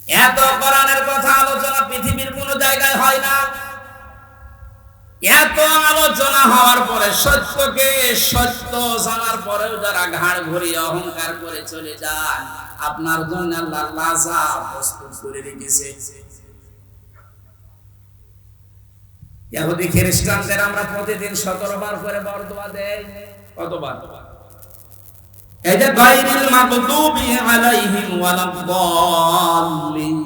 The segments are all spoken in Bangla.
এত কোরআনের কথা আলোচনা পৃথিবীর কোন জায়গায় হয় না। এত আলোচনা হওয়ার পরে সত্যকে সত্য জানার পরেও যারা ঘাড় ঘুরিয়ে অহংকার করে চলে যায়, আপনার জন্য আল্লাহ লাজা প্রস্তুত করে রেখেছে। ইহুদি খ্রিস্টানদের আমরা প্রতিদিন 17 বার করে বরদোয়া দেই। কতবার? এই যে গায়রিল মাগদুবি আলাইহিম ওয়ালাদ-দাল্লিন,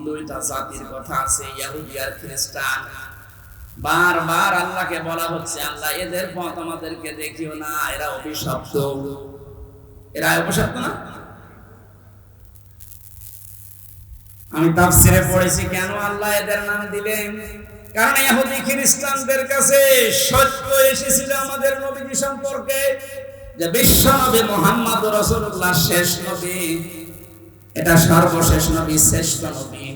দুইটা জাতির কথা আছে, ইহুদি আর খ্রিস্টান। বারবার আল্লাহকে বলা হচ্ছে, আল্লাহ এদের পথ আমাদেরকে দেখিও না, এরা অভিশপ্ত। এরা অভিশপ্ত না? আমি তাফসীরে পড়েছি কেন আল্লাহ এদের নাম দিলেন। কারণ ইহুদি খ্রিস্টানদের কাছে সত্য এসেছিল আমাদের নবী সম্পর্কে, যে বিশ্ব নবী মুহাম্মদ রাসূলুল্লাহ শেষ নবী, এটা সর্বশেষ নবী, শ্রেষ্ঠ নবী।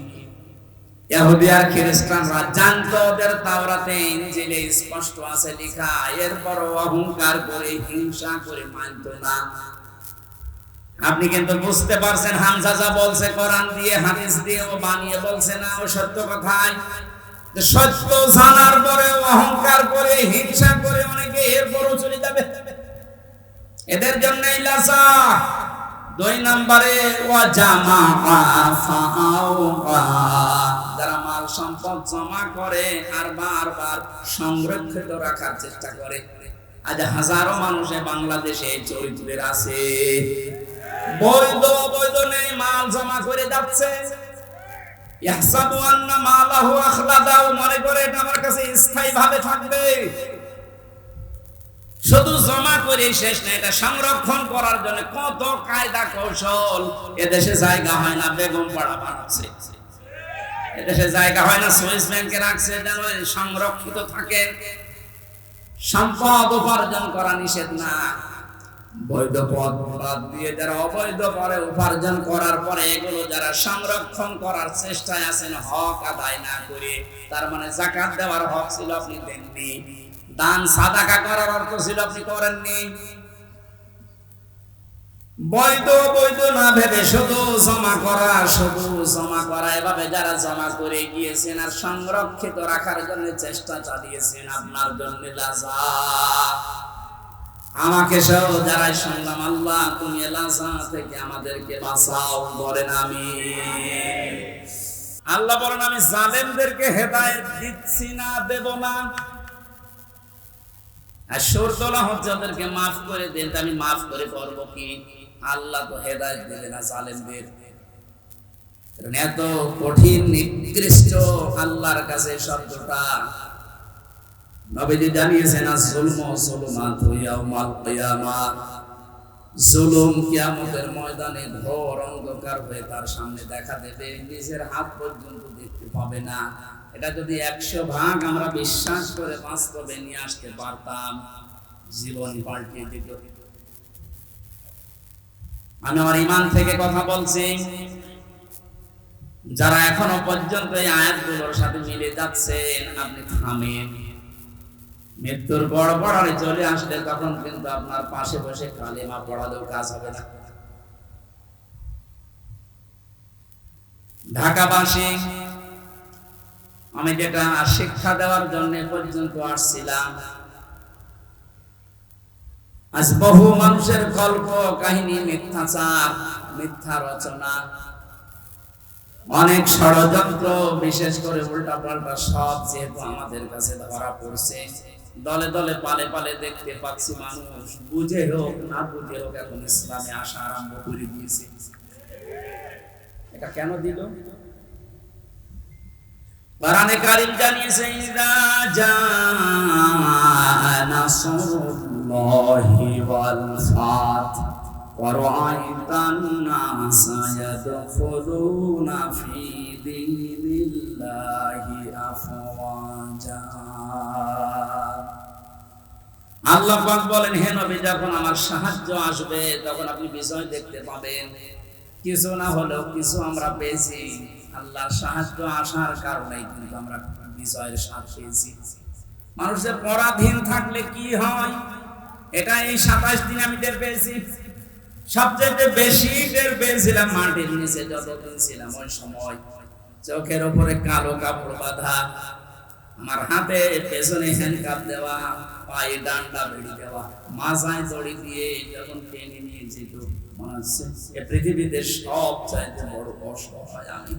ইহুদি আর খ্রিস্টানরা জানতো ওদের তাওরাতে ইনজিলে স্পষ্ট আছে লেখা, এরপরও অহংকার করে হিংসা করে মানত না। আপনি কিন্তু বুঝতে পারছেন হামজা যা বলছে কোরআন দিয়ে হাদিস দিয়ে ও বানিয়ে বলছে না, ও সত্য কথাই। সত্য জানার পরে অহংকার করে হিংসা করে অনেকে এরপরও চলে যাবে। এদের জন্যই লাসা। 2 নম্বরে ওয়া জামাআ ফাআওয়া, যারা মাল সম্পদ জমা করে আর বারবার সংরক্ষিত রাখার চেষ্টা করে। আজ হাজারো মানুষে বাংলাদেশে চরিত্রের আছে, বৈধ অবৈধ নেই, মাল জমা করে যাচ্ছে। ইয়াহসাবু আন্না মালাহু আখলাদাহু, মনে করে এটা আমার কাছে স্থায়ী ভাবে থাকবে। শুধু জমা করে শেষ না, এটা সংরক্ষণ করার জন্য কত কায়দা কৌশল। এদেশে জায়গা হয় না, বেগম পাড়া বানাচ্ছে। এদেশে জায়গা হয় না, সুইস ব্যাংকে রাখছে যেন সংরক্ষিত থাকে। সম্পদ উপার্জন করা নিষেধ না, বৈধ পথ বাদ দিয়ে যারা অবৈধ পরে উপার্জন করার পরে এগুলো যারা সংরক্ষণ করার চেষ্টায় আছেন হক আদায় না করে, তার মানে যাকাত দেওয়ার হক ছিল আপনি দেননি, দান সাদাকা করার অর্থ ছিল আপনি করেননি। বৈধ বৈধ না ভেবে শুধু জমা করা, এভাবে যারা জমা করে গিয়েছেন আর সংরক্ষিত রাখার জন্য চেষ্টা চালিয়েছেন, আপনার জন্য লাজা। আমাকে সহ যারাই শুনলাম, আল্লাহ তুমি লাজা থেকে আমাদেরকে বাঁচাও, বলেন আমিন। আল্লাহ বলেন আমি জালেমদেরকে হেদায়েত দিচ্ছি না, দেব না। আর সুর তোলা হচ্ছে ওদেরকে মাফ করে দেন, আমি মাফ করে করবো কি? আল্লাহ তো হেদায়েত দেবে না জালেমদের। এত কঠিন নিকৃষ্ট আল্লাহর কাছে শব্দটা। নবীজি জানিয়েছেন আয-যুলমু যুলুমাতুন ইয়াউমাল কিয়ামাহ, জুলুম কিয়ামতের ময়দানে ঘোর অন্ধকার হয়ে তার সামনে দেখা দেবে, নিজের হাত পর্যন্ত দেখতে পাবে না। এটা যদি 100 ভাগ আমরা বিশ্বাস করে বাস্তবে নিয়ে আসতে পারতাম, জীবন পাল্টে দিত। আমি আমার ঈমান থেকে কথা বলছি, যারা এখনো পর্যন্ত এই আয়াতগুলোর সাথে মিলে যাচ্ছেন, আপনি থামেন। মৃত্যুর বড় বড়ারে চলে আসলে তখন কিন্তু আপনার পাশে বসে কালেমা পড়ালেও কাজ হবে না। ঢাকাবাসী, আমি যেটা শিক্ষা দেওয়ার জন্য পর্যন্ত আসছিলাম, আজ বহু মানুষের গল্প কাহিনী, মিথ্যাচার, মিথ্যা রচনা, অনেক ষড়যন্ত্র, বিশেষ করে উল্টা পাল্টা সব যেহেতু আমাদের কাছে ধরা পড়ছে, দলে দলে পালে পালে দেখতে পাচ্ছি মানুষ বুঝে হোক না বুঝে হোক এখন ইসলামে আসা আরম্ভ করে দিয়েছে। এটা কেন দিল? কোরআনে কারীম জানিয়েছে, ইযা জাআ নাসরুল্লাহি ওয়াল ফাত ওয়া রাআইতান নাসা ইয়াদখুলুনা ফি দীনিল্লাহি আফওয়াজা। আল্লাহ পাক বলেন, হে নবী, যখন আমার সাহায্য আসবে তখন আপনি বিজয় দেখতে পাবেন। কিছু না হলেও কিছু আমরা পেয়েছি, আল্লাহর সাহায্য আসার কারণেই কিন্তু আমরা বিজয়ের স্বাদ পেয়েছি। মানুষের পরাধীন থাকলে কি হয়, এটা এই 27 দিন আমি টের পেয়েছি। সবচেয়ে বেশি টের পেয়েছিলাম মাটির নিচে যতদিন ছিলাম ওই সময়। চোখের উপরে কালো কাপড় বাঁধা, আমার হাতে পেছনে হ্যান্ডকাপ দেওয়া, পায়ে ডান্ডা বেড়ি দেওয়া, মাথায় দড়ি দিয়ে যখন টেনে নিয়ে যেত, মনে হচ্ছে এ পৃথিবীতে সব চাইতে বড় অসহায় আমি।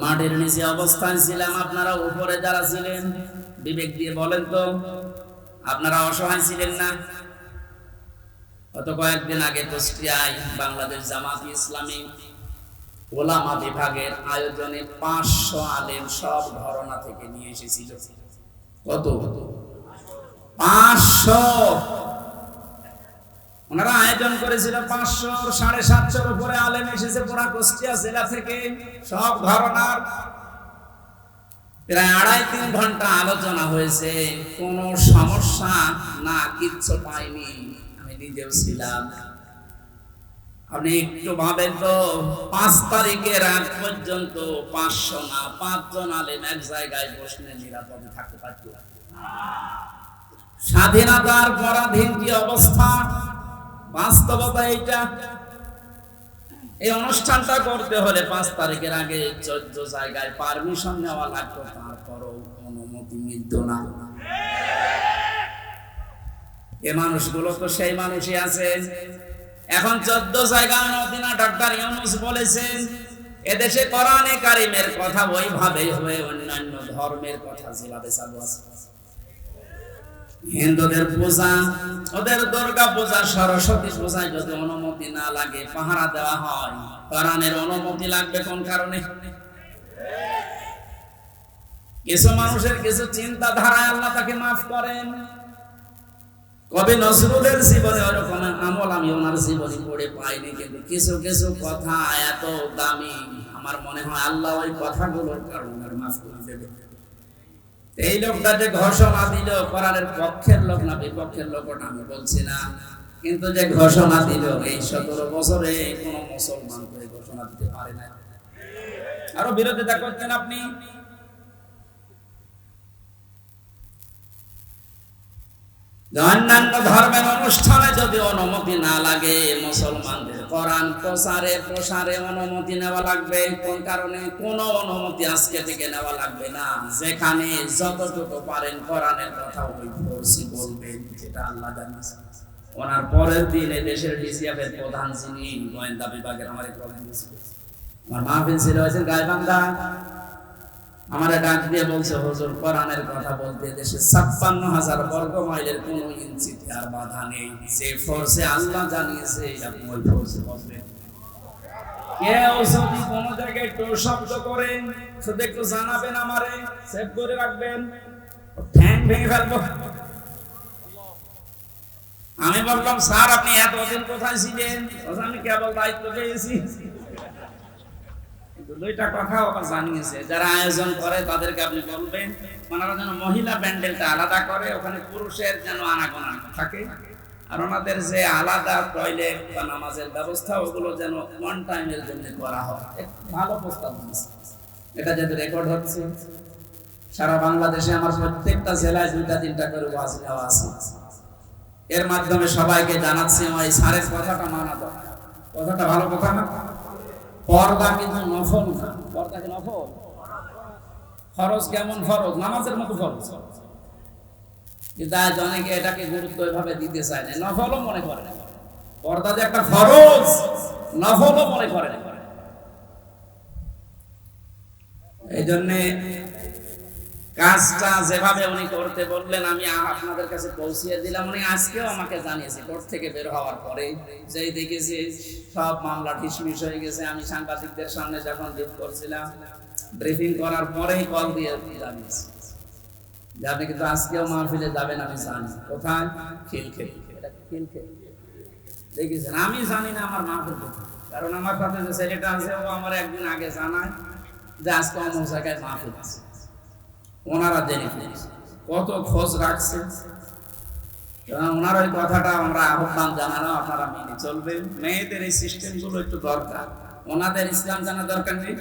মাটির নিচে অবস্থায় ছিলাম। আপনারা উপরে যারা ছিলেন বিবেক দিয়ে বলেন তো, আপনারা অসহায় ছিলেন না? গত কয়েকদিন আগে কুষ্টিয়ায় বাংলাদেশ জামাত ইসলামী ওলামা বিভাগের আয়োজনে 500 আলেম সব ঘরানা থেকে নিয়ে এসেছিল। কত? 500। ওনারা আয়োজন করেছিল 500, 750 উপরে আলেম এসেছে পুরা কুষ্টিয়া জেলা থেকে, সব ঘরানার। প্রায় 2.5-3 ঘন্টা আলোচনা হয়েছে, কোনো সমস্যা না, কিচ্ছু পাইনি। আমি নিজেও ছিলাম। আপনি একটু ভাবেন তো, 5 তারিখের আগ পর্যন্ত 500 না 5 জন আলেম এক জায়গায় বসলে নিরাপদে থাকতে পারত? স্বাধীনতার পরাধীন কি অবস্থা, বাস্তবতা এইটা। এই অনুষ্ঠানটা করতে হলে 5 তারিখের আগে 14 জায়গায় পারমিশন নেওয়া লাগতো, তারপরও অনুমতি মিলত না। এ মানুষগুলো তো সেই মানুষই আছে। এখন 14 জায়গায় অনুমতি না। ডক্টর ইউনূস বলেছেন এদেশে কোরআনে কারিমের কথা ওইভাবে হবে, অন্যান্য ধর্মের কথা যেভাবে চালু আছে। হিন্দুদের পূজা, ওদের দুর্গা পূজা, সরস্বতী পূজায় যদি অনুমতি না লাগে, পাহারা দেওয়া হয়, কোরআনের অনুমতি লাগবে কোন কারণে? কিছু মানুষের কিছু চিন্তাধারায় আল্লাহ তাকে মাফ করেন। কবি নজরুলের জীবনে ওরকম আমল আমি ওনার জীবনে পড়ে পাইনি, কিন্তু কিছু কিছু কথা এত দামি, আমার মনে হয় আল্লাহ ওই কথাগুলোর কারণে মাফ করে দেবে। এই লোকটা যে ঘোষণা দিল, কোরআনের পক্ষের লোক না বিপক্ষের লোক ওটা আমি বলছি না, কিন্তু যে ঘোষণা দিল, এই 17 বছরে কোন মুসলমান তো এই ঘোষণা দিতে পারে না। আরো বিরোধিতা করতেন আপনি। অন্যান্য ধর্মের অনুষ্ঠানে যদি অনুমতি না লাগে, মুসলমানদের কোরআন প্রসারে অনুমতি নেওয়া লাগবে। কোন কারণে? কোনো অনুমতি আজকে থেকে নেওয়া লাগবে না। যেখানে যতটুকু পারেন কোরআনের কথা ওই ফোর্সি বলবেন, যেটা আল্লাহ জানিয়েছেন। ওনার পরের দিন এই দেশের ডিসিএফের প্রধান যিনি গোয়েন্দা বিভাগের, আমার মাহফিল ছিল হয়েছেন গাইবান্ধা, আমার ডাক দিয়ে বলছে, হুজুর কোরআনের কথা বলতে দেশে 56,000 বর্গ মাইলের কোনো ইঞ্চিতে আর বাধা নেই। যে ফোর্সে আল্লাহ জানিয়েছে আপনি ওই ফোর্সে বসবেন। কেউ যদি কোনো জায়গায় একটু শব্দ করেন, শুধু একটু জানাবেন, আমারে সেভ করে রাখবেন, ঠ্যাং ভেঙে ফেলবো। আমি বললাম, স্যার আপনি এতদিন কোথায় ছিলেন? আমি কেবল দায়িত্ব পেয়েছি। দুইটা কথা ওরা জানিয়েছে, যারা আয়োজন করে তাদেরকে আপনি বলবেন ওনারা যেন মহিলা প্যান্ডেলটা আলাদা করে, ওখানে পুরুষের যেন আনাগোনা থাকে, আর ওনাদের যে আলাদা টয়লেট বা নামাজের ব্যবস্থা ওগুলো যেন ওয়ান টাইমের জন্য করা হয়। ভালো প্রস্তাব দিয়েছে, এটা যাতে রেকর্ড হচ্ছে। সারা বাংলাদেশে আমার প্রত্যেকটা জেলায় 2-3টা করে ওয়াজ নেওয়া আছে। এর মাধ্যমে সবাইকে জানাচ্ছি ওই স্যারের কথাটা মানা দরকার। কথাটা ভালো কথা না? পর্দা কিন্তু নফল না। পর্দা কি নফল? ফরজ কেমন ফরজ? নামাজের মতো ফরজ। কিন্তু আজ অনেকে এটাকে গুরুত্ব এভাবে দিতে চায় না, নফলও মনে করে না। পর্দা যে একটা ফরজ, নফলও মনে করে না। এই জন্য কাজটা যেভাবে উনি করতে বললেন আমি আপনাদের কাছে পৌঁছিয়ে দিলাম। উনি আজকেও আমাকে জানিয়েছে কোর্ট থেকে বের হওয়ার পরে, যেই দেখেছি সব মামলা ডিসমিস হয়ে গেছে। আমি সাংবাদিকদের সামনে যখন ব্রিফ করছিলাম, ব্রিফিং করার পরেই কল দিয়ে জানিয়েছি যে আপনি কিন্তু আজকেও মাহফিলে যাবেন। আমি জানি কোথায়, খিলখেল। এটা খিলখেল দেখেছেন? আমি জানি না আমার মাহফিল কোথায়, কারণ আমার সাথে যে ছেলেটা আছে ও আমার একদিন আগে জানায় যে আজকে অমুক জায়গায় মাহফিল আছে। ওনারা জেনে ফেলেছে, কত খোঁজ রাখছে। ওনার ওই কথাটা আমরা আহ্বান জানানো, আপনারা মেনে চলবেন। মেয়েদের এই সিস্টেম গুলো একটু দরকার, ওনাদের ইসলাম জানা দরকার নেই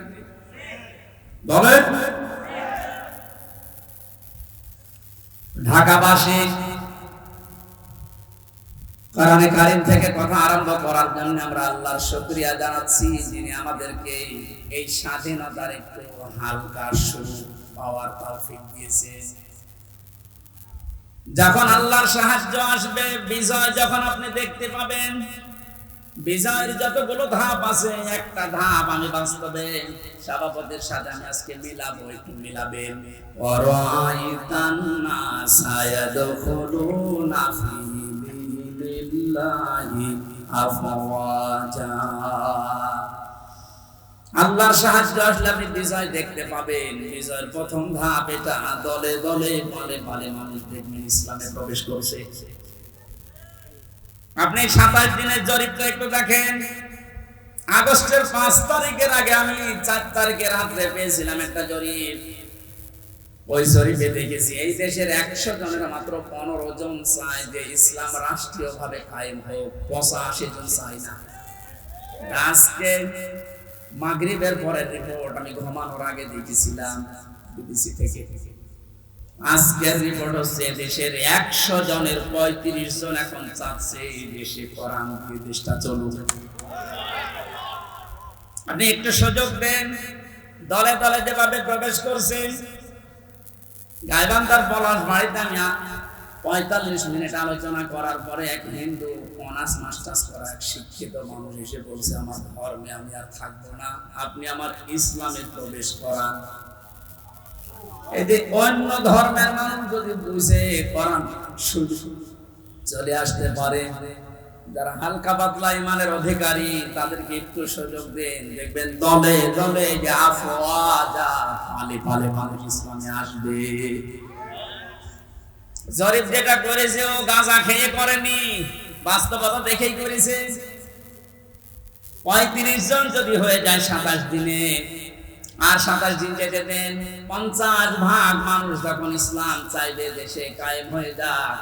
বলেন। ঢাকাবাসী কোরআনে কারীম থেকে কথা আরম্ভ করার জন্য আমরা আল্লাহর শুকরিয়া জানাচ্ছি, যিনি আমাদেরকে এই স্বাধীনতার একটু হালকা সুখ পাওয়ার তৌফিক দিয়েছেন। যখন আল্লাহর সাহায্য আসবে, বিজয় যখন আপনি দেখতে পাবেন, বিজয়ের যতগুলো ধাপ আছে, একটা ধাপ আমি বাস্তবে সভাপতির সাথে আমি আজকে মিলাবো, একটু মিলাবেন। ওয়ারাইতান নাসা ইয়াদখুলুনা ফি দীনিল্লাহি আফওয়াজা। আল্লাহর সাহায্য আসলে আপনি বিজয় দেখতে পাবেন। বিজয়ের প্রথম ধাপ এটা, দলে দলে পালে পালে মানুষ দেখবেন ইসলামে প্রবেশ করছে। আপনি 27 দিনের জরিপটা একটু দেখেন। আগস্টের 5 তারিখের আগে আমি 4 তারিখের রাতে পেয়েছিলাম একটা জরিপ। ওই জরিপে দেখেছি এই দেশের 100 জনের মাত্র 15 জন চায় যে ইসলাম রাষ্ট্রীয়ভাবে কায়েম হোক, 85 জন চায় না। আজকে মাগরিবের পরে রিপোর্ট আমি ঘুমানোর আগে দেখেছিলাম বিবিসি থেকে। আজকের রিপোর্ট হচ্ছে দেশের 100 জনের 35 জন এখন চাচ্ছে এই দেশে কোরআন দিয়ে দেশটা চলুক। আপনি একটু সুযোগ দেন। দলে দলে যেভাবে প্রবেশ করছেন, গাইবান্ধার পলাশ বাড়িতে আমি 45 মিনিট আলোচনা করার পরে এক হিন্দু অনার্স মাস্টার্স করা এক শিক্ষিত মানুষ এসে বলছে, আমার ধর্মে আমি আর থাকবো না, আপনি আমার ইসলামে প্রবেশ করান। এই যে অন্য ধর্মের মানুষ যদি বুঝে কোরআন চলে আসতে পারে, যারা হালকা পাতলা ইমানের অধিকারী তাদেরকে একটু সুযোগ দেন, দেখবেন দলে দলে যে আফওয়াজা পালে পালে মানুষ ইসলামে আসবে। জরিপ যেটা করেছে ও গাঁজা খেয়ে করেনি, বাস্তবতা দেখেই করেছে। 35 জন যদি হয়ে যায় 27 দিনে, আর 27 দিন যেতে দেন, 50 ভাগ মানুষ যখন ইসলাম চাইবে দেশে কায়েম হয়ে যাক,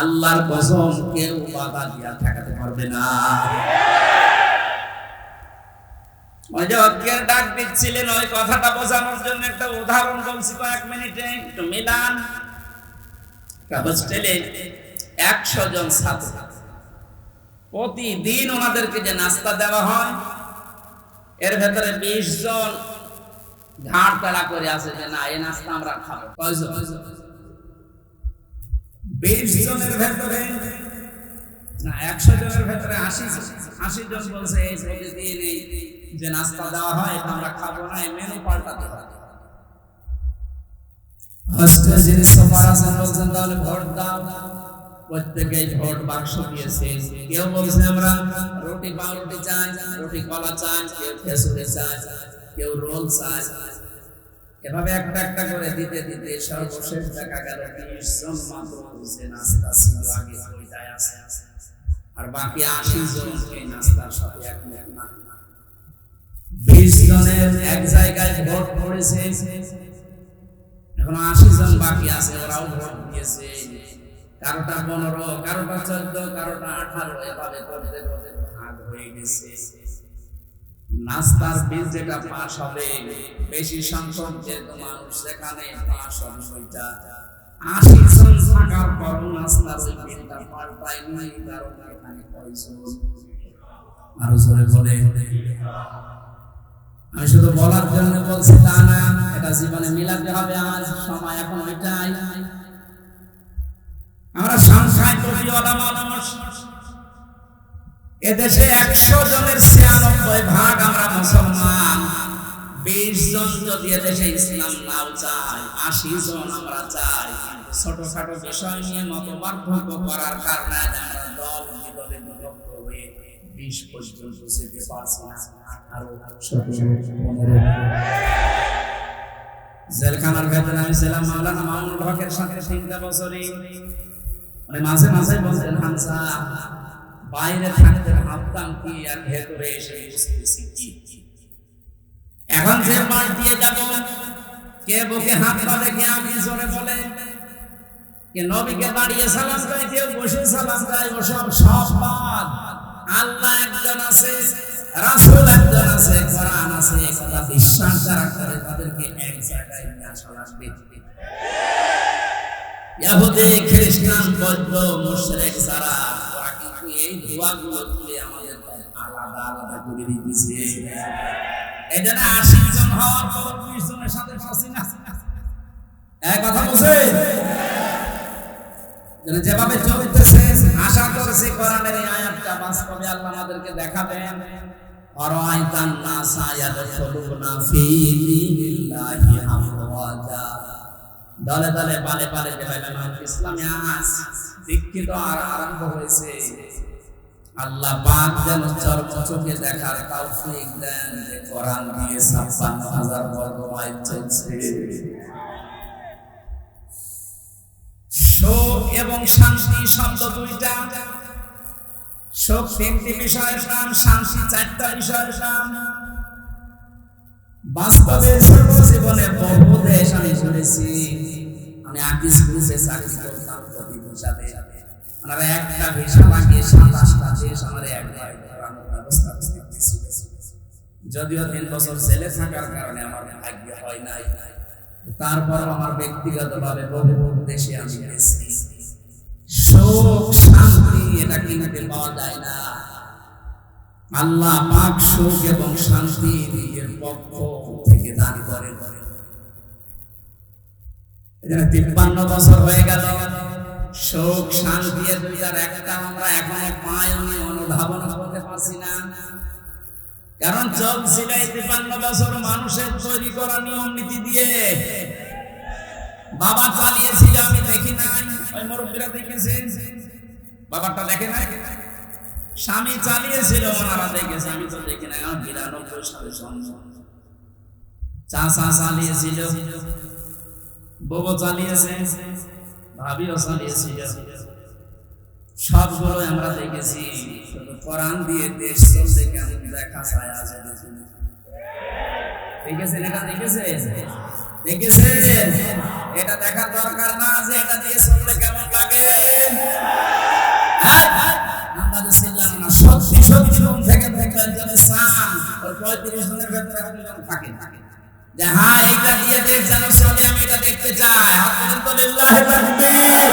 আল্লাহর কসম কেউ বাধা দিয়া ঠেকাতে পারবে না। ওই যে অজ্ঞের ডাক দিচ্ছিলেন, ওই কথাটা বোঝানোর জন্য একটা উদাহরণ বলছি কয়েক মিনিটে, একটু মিলান। হোস্টেলে 100 জন ছাত্র, প্রতিদিন ওনাদেরকে যে নাস্তা দেওয়া হয়, এর ভেতরে 20 জন ঘাড় তাড়া করে আছে যে না এই নাস্তা আমরা খাবো। কয়জন? 20 জনের ভেতরে না, 100 জনের ভেতরে 80 জন বলছে এই প্রতিদিন এই যে নাস্তা দেওয়া হয় এটা আমরা খাবো না, এই মেনু পাল্টাতে হবে। হোস্টেল যিনি সুপার আছেন বলছেন তাহলে ভোট দাও। প্রত্যেকে ভোট বাক্স দিয়েছে। কেউ বলছে আমরা রুটি পাউরুটি চাই, রুটি কলা চাই, কেউ খেসুড়ি চাই, কেউ রোল চাই। এভাবে একটা একটা করে দিতে দিতে সর্বশেষ দেখা গেল 20 জন মাত্র বলছে নাস্তা ছিল আগে ওইটাই আছে, আর বাকি 80 জন এই নাস্তার সাথে একমত না। 20 জনের এক জায়গায় ভোট পড়েছে, এখন 80 জন বাকি আছে, ওরাও ভোট দিয়েছে। কারোটা 15, কারোটা 14, কারোটা 18, এভাবে করতে করতে ভাগ হয়ে গেছে। নাস্তার বিল যেটা পাস হবে, বেশি সংখ্যক যেহেতু মানুষ সেখানে পাস হবে ওইটা। 80 জন থাকার পর নাস্তার ওই বিলটা পাল্টায় নাই, কারণ এখানে কয়জন আরো জোরে বলে। আমি শুধু বলার জন্য বলছি তা না, এটা জীবনে মিলাতে হবে। আমার সময় এখন ওইটাই। আমরা সংখ্যায় তৈরিওয়ালা মানুষ, এদেশে 100 জনের 96 ভাগ আমরা মুসলমান। 20 জন যদি এদেশে ইসলাম নাও চায়, 80 জন আমরা চাই। ছোটখাটো বিষয় নিয়ে মত পার্থক্য করার কারণে আমরা দল বিদলে বিভক্ত হয়ে 20 পর্যন্ত যেতে পারছি না। আরো 15 জেলখানার ভেতরে আমি ছিলাম মাওলানা মামুনুল হকের সাথে 3টা বছরই। মানে মাঝে মাঝে বলতেন হামসা বাইরে থাকতে ভাবতাম কি, আর ভেতরে এসে বুঝতেছি কি। এখন যে পাশ দিয়ে যাব, কে বুকে হাত বাঁধে, কে আমি জোরে বলে, কে নবীকে দাঁড়িয়ে সালাম দেয়, কেউ বসে সালাম দেয়, ওসব সব বাদ। আল্লাহ একজন আছে, রাসূল একজন আছে, কোরআন আছে, কথা বিশ্বাস যারা করে তাদেরকে এক জায়গায় নিয়ে আসা লাগবে। ইহুদি খ্রিস্টান বৌদ্ধ মুশরিক যারা, ওরা কিন্তু এই ধোঁয়াগুলো তুলে আমাদের আলাদা আলাদা করে দিয়েছে। এই জন্য 80 জন হওয়ার পর 20 জনের সাথে পাচ্ছি না, এক কথা বলছে। যেভাবে চলতেছে আশা করছি কোরআনের এই আয়াতটা বাস্তবে আল্লাহ আমাদেরকে দেখাবেন। আরাইতান নাসা ইয়াদখুলুনা ফি দীনিল্লাহি আফওয়াজা, দলে দলে পালে পালে যেভাবে ইসলামে আজ দীক্ষিত আর আরম্ভ হয়েছে। আল্লাহ পাক যেন চোখে দেখার তৌফিক দেন যে কোরআন দিয়ে 56,000 বর্গ মাইল চলছে। শোক এবং শান্তি শব্দ দুইটা, শোক 3টি বিষয়ের নাম, শান্তি 4টা বিষয়ের নাম। বাস্তবে ছোট জীবনে বহু দেশ আমি ঘুরেছি। আমি আকিস গ্রুপে চাকরি করতাম প্রতিষ্ঠানে। আমরা একটা ভিসা লাগিয়ে 27টা দেশ আমার একবার ঘোরানোর ব্যবস্থা করতেছি। যদিও 3 বছর জেলে থাকার কারণে আমার ভাগ্য হয় নাই, তারপর আমার ব্যক্তিগতভাবে বহু দেশে আমি গেছি। সুখ শান্তি এটা কিনতে পাওয়া যায় না। আল্লাহ পাক সুখ এবং শান্তি নিজের পক্ষ থেকে দান করেন। 53 বছর হয়ে গেল, সুখ শান্তি এর দুইটার একটা আমরা এখনো পাই, আমি অনুধাবন করতে পারছি না। কারণ চলছিল 53 বছর মানুষের তৈরি করা নিয়ম নীতি দিয়ে। বাবা চালিয়েছিল, আমি দেখি নাই, ওই মুরব্বীরা দেখেছেন, বাবাটা দেখে নাই। স্বামী চালিয়েছিল, ওনারা দেখেছে, আমি তো দেখি নাই। আমার 92 সালে জন্ম। চাচা চালিয়েছিল, বউ চালিয়েছে, ভাবিও চালিয়েছিল, সবগুলো আমরা দেখেছি। কোরআন দিয়ে দেশ চলতে কেমন দেখা যায় আজ দেখেছেন? এটা দেখেছেন? এটা দেখার দরকার না যে এটা দিয়ে চলতে কেমন লাগে। আমরা ছিলাম না সত্যি সত্যি রুম থেকে দেখবেন যদি চান ওর 35 জনের ভেতরে একজন থাকে যে হ্যাঁ এটা দিয়ে দেশ যেন চলে, আমি এটা দেখতে চাই। আলহামদুলিল্লাহ তাকবীর।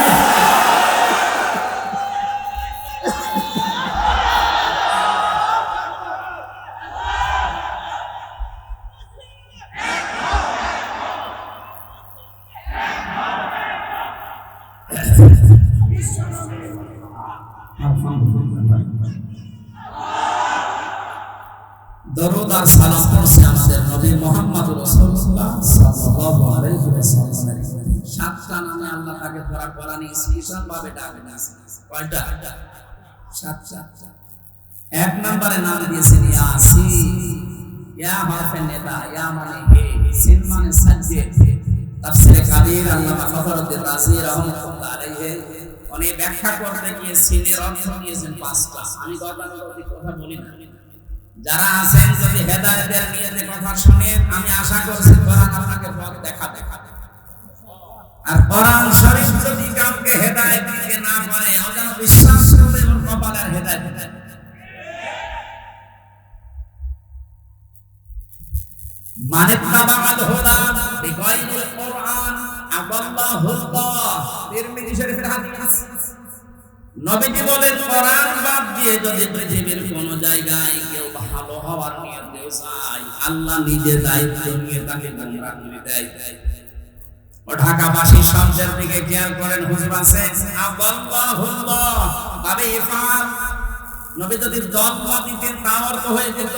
দরুদ আর সালাম পড়ছি আমাদের নবী মুহাম্মদ রাসূলুল্লাহ সাল্লাল্লাহু আলাইহি ওয়াসাল্লামের। 7টা নামে আল্লাহ তাকে পুরা কোরআনে স্পেশাল ভাবে ডাকেন। কয়টা? 7টা। এক নম্বরে নাম দিয়েছেন ইয়াসিন। ইয়া হরফে নিদা, ইয়া মানে হে, সিন মানে সাজ্জেদ। তাফসীরে কাবীর আল্লামা ফখরুদ্দিন রাজি রাহমাতুল্লাহ আলাইহি উনি ব্যাখ্যা করতে গিয়ে সিনের অর্থ নিয়েছেন 5টা। আমি গতানুগতিক কথা বলি না। যারা আছেন যদি হেদায়েতের নিয়তে কথা শুনেন, আমি আশা করছি কোরআন আপনাকে পথ দেখাবে। আর কোরআন শরীফ যদি কাউকে হেদায়েত দিতে না পারে, ও যেন বিশ্বাস করে ওর কপালের হেদায়েত দেয়। মানে তাবাল হুদা বিগাইরিল কোরআন আদাল্লাহুল্লাহ। তিরমিজি শরীফের হাদিস। নবীজি বলেন কোরআন বাদ দিয়ে যদি পৃথিবীর কোন জায়গায় কেউ ভালো হওয়ার নিয়তে চায়, আল্লাহ নিজে দায়িত্ব নিয়ে তাকে গোমরাহ করে দেয়। ও ঢাকাবাসী শব্দের দিকে খেয়াল করেন, হুজুর আছে আদাল্লাহুল্লাহ ভাবে ইফাল। নবী যদি দল্লা দিতেন তা অর্থ হয়ে যেত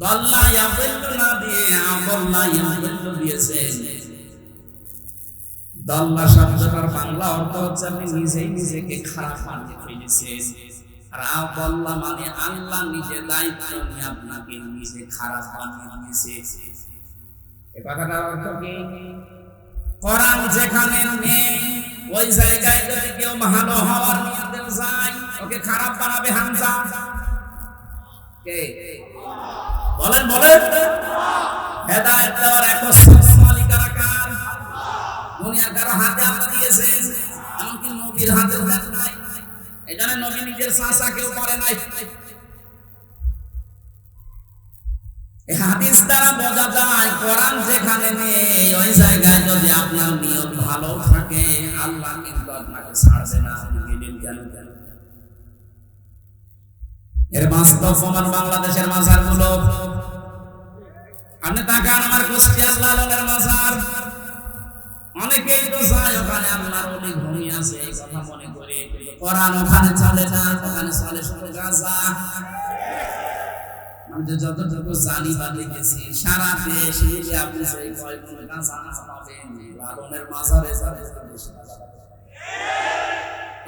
দল্লা ইয়াবিল্লু না দিয়ে আদাল্লা ইয়াবিল্লু দিয়েছেন। দল্লা শব্দটার বাংলা অর্থ হচ্ছে আপনি নিজেই নিজেকে খারাপ বানিয়ে ফেলেছেন। আর আদাল্লা মানে আল্লাহ নিজে দায়িত্ব নিয়ে আপনাকে নিজে খারাপ বানিয়ে দিয়েছে। এই কথাটার অর্থ কি? কোরআন যেখানে নেই ওই জায়গায় যদি কেউ ভালো হওয়ার নিয়তে যায়, ওকে খারাপ বানাবে হামজা কে? বলেন বলেন। হেদায়েত দেওয়ার একচ্ছত্র মালিকানা কার? দুনিয়ার কারো হাতে আল্লাহ দিয়েছেন, এমনকি নবীর হাতে দেন নাই। এখানে নবী নিজের চাচা কেউ করে নাই। এই হাদিস দ্বারা বোঝা যায় কোরআন যেখানে নেই ওই জায়গায় যদি আপনার নিয়ত ভালো থাকে, আল্লাহ কিন্তু আপনাকে ছাড়বে না। আপনি দিলেন কেন? এর বাস্তব প্রমাণ বাংলাদেশের মাজারগুলো। আপনি তাকান আমার কুষ্টিয়ার লালনের মাজার, অনেকেই তো চায় ওখানে আল্লাহর ওলি ঘুমিয়ে আছে এই কথা মনে করে, কোরআন ওখানে চলে না, ওখানে চলে শুধু গাঁজা। আমি তো যতটুকু জানি বা দেখেছি সারা দেশ মিলে আপনি সেই কয়েকগুলো গাঁজা পাবেন লালনের মাজারে যাবে।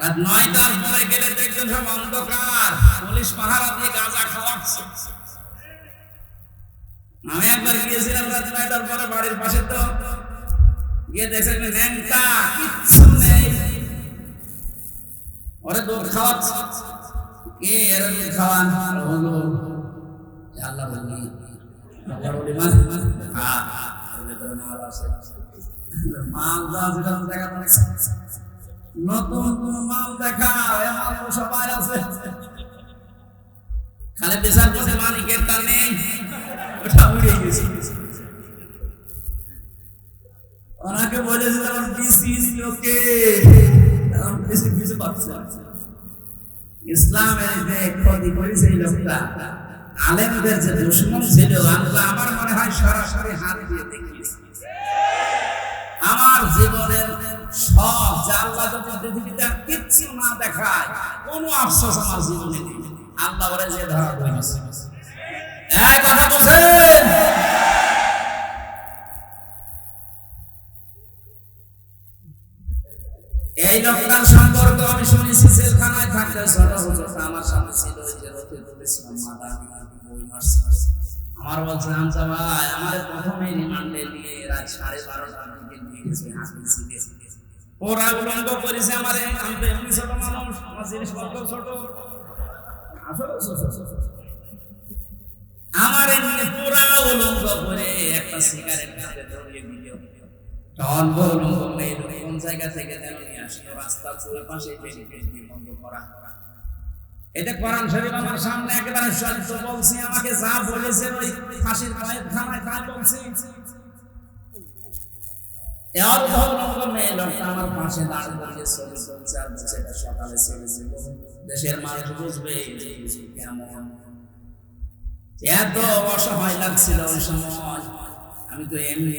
রাত ৯টার পরে গেলে দেখবেন সব অন্ধকার, পুলিশ পাহারা দিয়ে গাঁজা খাওয়াচ্ছে। আমি একবার গিয়েছিলাম রাত ৯টার পরে বাড়ির পাশে, তো গিয়ে দেখছেন ন্যাংটা কিচ্ছু নেই, ওরে দুধ খাওয়াচ্ছে। কে এর দুধ খাওয়ান? আল্লাহ বলি আল্লাহর ওলি মানে হ্যাঁ এর ভিতরে মাল আছে, মাল দাও যেটা দেখা মানে নতুন কোন মাল দেখা, মাল তো সবাই আছে, খালি পেশার পথে মালিকের তা নেই, ওটা উড়ে গেছে। ওনাকে বলেছিলাম ওকে বেশি কিছু পাচ্ছে। ইসলামের যে ক্ষতি করেছে এই লোকটা, আলেমদের যে দুশমন ছিল, আল্লাহ আমার মনে হয় সরাসরি হাত দিয়ে দেখিয়েছে। আমার জীবনের সব যা আল্লাহ যদি পৃথিবীতে কিচ্ছু না দেখায়, কোনো আফসোস আমার জীবনে নেই। আল্লাহ বলে যে ধরা পড়েছে, এক কথা বলছেন। এই লোকটার সম্পর্ক আমি শুনেছি জেলখানায় থাকতে ছোট ছোট আমার সামনে ছিল ওই যে রফিকুল ইসলাম মাদানি বই মারছে। আমার বলছে হামজা ভাই আমার প্রথমে রিমান্ডে নিয়ে রাত 12:30টার দিকে নিয়ে গেছে হাসিলে, ওরা উলঙ্গ করেছে আমারে। আমি তো এমনি ছোট মানুষ, আমার জিনিসপত্র ছোট, আসলে আমার এমনি পুরা উলঙ্গ করে একটা সিগারেট হাতে ধরিয়ে দিল। তখন উলঙ্গ মেয়ে কোন জায়গা থেকে যেন নিয়ে আসলো, রাস্তার দুই পাশে বেরিকেড দিয়ে বন্ধ করা। এটা কোরআন শরীফ আমার সামনে একেবারে সত্য বলছি, আমাকে যা বলেছেন ওই ফাঁসির কয়েকখানায় তা বলছি। এর উলঙ্গ মেয়ে লোকটা আমার পাশে দাঁড়িয়ে ছবি তুলছে আর বলছে এটা সকালে চলে যাব, দেশের মানুষ বুঝবে কেমন। এত অসহায় লাগছিল ওই সময়, আমি তো এমনি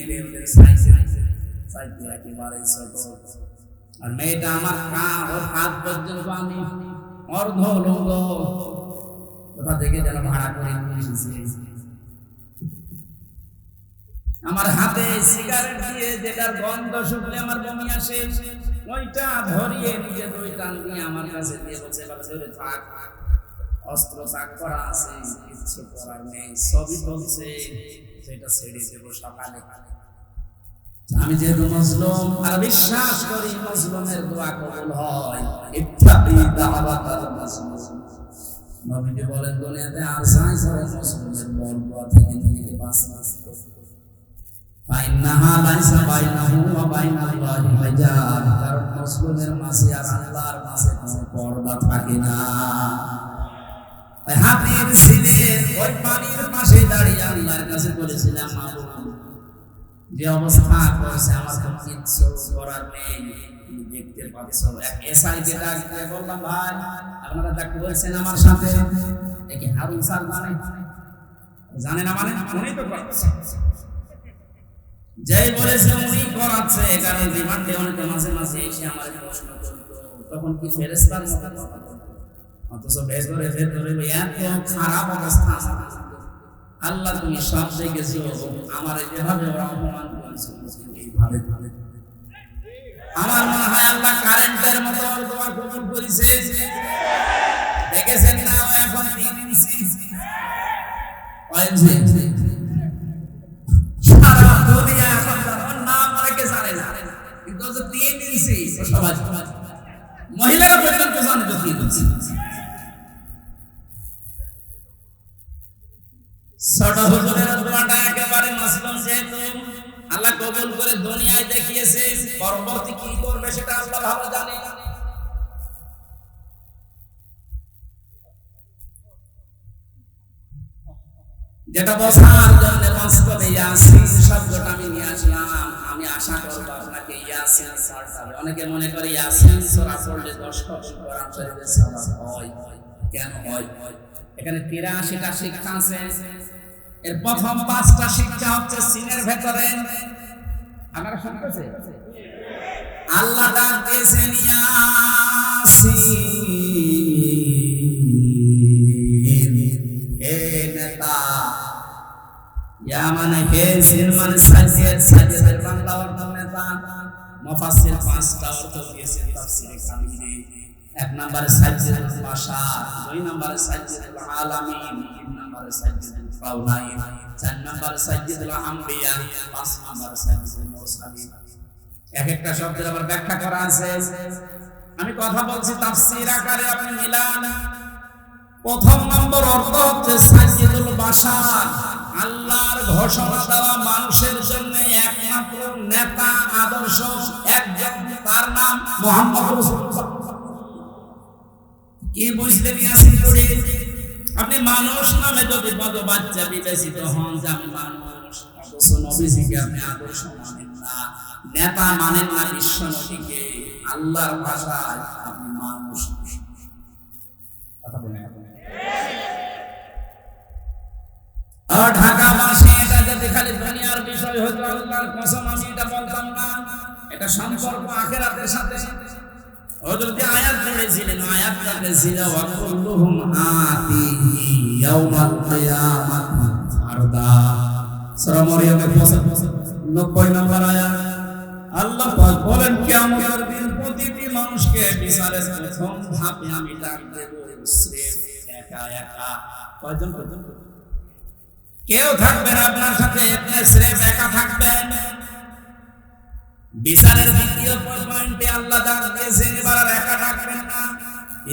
চাইতে একেবারে ছোট, আর মেয়েটা আমার ওর হাত পর্যন্ত আমি অর্ধ উলঙ্গ, কোথা থেকে যেন ভাড়া করে এসেছি। আমার হাতে সিগারেট দিয়ে যেটার গন্ধ শুকলে আমার বমি আসে, ওইটা ধরিয়ে নিজে দুই টান দিয়ে আমার কাছে দিয়ে বলছে এবার ধরে থাক, অস্ত্র তাক করা আছে, কিছু করার নেই, সবই বলছে সেটা ছেড়ে দেবো সকালে। আমি যেহেতু মুসলিম আর বিশ্বাস করি মুসলিমের দোয়া কবুল হয়, ইত্তাবি দাওয়াতাল মুসলিম। নবীজি বলেন দুনিয়াতে আর সাই করে মুসলিমের মন দোয়া থেকে নিজেকে বাঁচানো, ফাইন্নাহা লাইসা বাইনাহু ওয়া বাইনাল্লাহি হিজাব, কারণ মুসলিমের মাঝে আর আল্লাহর মাঝে কোনো পর্দা থাকে না। হাতির ছিলেন ওই পানির পাশে দাঁড়িয়ে আল্লাহর কাছে বলেছিলাম মাবুদ যে অবস্থা করছে আমার তো কিচ্ছু করার নেই, তুমি দেখতে পাচ্ছ। এক এসআইকে ডাক দিয়ে বললাম ভাই আপনারা ডাক্তার বলছেন আমার সাথে, দেখি হারুন স্যার জানে না মানে উনি তো করছে, যেই বলেছে উনি করাচ্ছে, কারণ রিমান্ডে অনেকে মাঝে মাঝে এসে আমার প্রশ্ন করতো, তখন কি ফেরেশতার মতো কথা বলতো, অথচ ভেতরে ভেতরে এত খারাপ অবস্থা। আল্লাহ তুমি সব দেখেছো, আমার যেভাবে ওরা অপমান করেছে এইভাবে আমার মনে হয় আল্লাহ কারেন্টের মতো দোয়া কবুল করেছে। দেখেছেন না এখন 3 ইঞ্চি সারা দুনিয়া এখন তার নাম অনেকে জানে না, কিন্তু 3 ইঞ্চি সবাই মহিলারা পর্যন্ত জানে তো 3 ইঞ্চি। ছোট হুজুরের দোয়াটা একেবারে মাসলুম, যেহেতু আল্লাহ কবুল করে দুনিয়ায় দেখিয়েছে, পরবর্তী কি করবে সেটা আল্লাহ ভালো জানে। যেটা বোঝার জন্য বাস্তবে ইয়াসিন শব্দটা আমি নিয়ে আসলাম। আমি আশা করব আপনাকে ইয়াসিন পড়তে হবে। অনেকে মনে করে ইয়াসিন সূরা পড়লে 10 কদম কোরআন শরীফের সওয়াব হয়, কেন হয়? এখানে 83টা শিক্ষা আছে। এর প্রথম 5টা শিক্ষা হচ্ছে সিনের ভেতরে। আপনারা শুনতেছে? আল্লাহ ডাক দিয়েছেন ইয়াসিন, হে নেতা। ইয়া মানে হে, সিন মানে সাজিদ, সাজিদের বাংলা অর্থ নেতা। মুফাসসির 5টা অর্থ দিয়েছেন তাফসীরে কামিলে। 1 নম্বরে সাজিদুল বাশার, 2 নম্বরে সাজিদুল আলামিন, 3 নম্বরে সাজিদুল কাউনাইন, 4 নম্বরে সাজিদুল আম্বিয়া, 5 নম্বরে সাজিদুল মুরসালিন। এক একটা শব্দের আবার ব্যাখ্যা করা আছে। আমি কথা বলছি তাফসীর আকারে, আপনি মিলান। প্রথম নম্বর অর্থ হচ্ছে সাইয়্যিদুল বাশার, আল্লাহর ঘোষণা দেওয়া মানুষের জন্য একমাত্র নেতা, আদর্শ একজন, তার নাম মুহাম্মদ রাসূলুল্লাহ। কি বুঝলেন ইয়াসিন পড়ে? আপনি মানুষ নামে যদি বড় বাচ্চা বিবেচিত হন যে আমি মানুষ, অথচ নবীজিকে আপনি আদর্শ মানেন না, নেতা মানেন না, বিশ্ব নবীকে, আল্লাহর ভাষায় আপনি মানুষ। কথা বলেন। আর ঢাকাবাসী এটা যদি খালি দুনিয়ার বিষয় হতো, আল্লাহর কসম আমি এটা বলতাম না। এটা সম্পর্ক আখিরাতের সাথে। হযরত আয়াত পড়েছিলেন, আয়াতটাতে ছিল ওয়াকুল্লুহুম আতিহি ইয়াউমাল কিয়ামাতি ফারদা। সূরা মরিয়মের 90 নম্বর আয়াত। আল্লাহ পাক বলেন কিয়ামতের দিন প্রতিটি মানুষকে বিচারের প্রথম ধাপে আমি ডাক দেব স্রেফ একা একা। কয়জন? কেউ থাকবে না আপনার সাথে, আপনি স্রেফ একা থাকবেন। বিচারের দ্বিতীয় পয়েন্টে আল্লাহ ডাক দিয়েছেন, এবার আর একা থাকবেন না।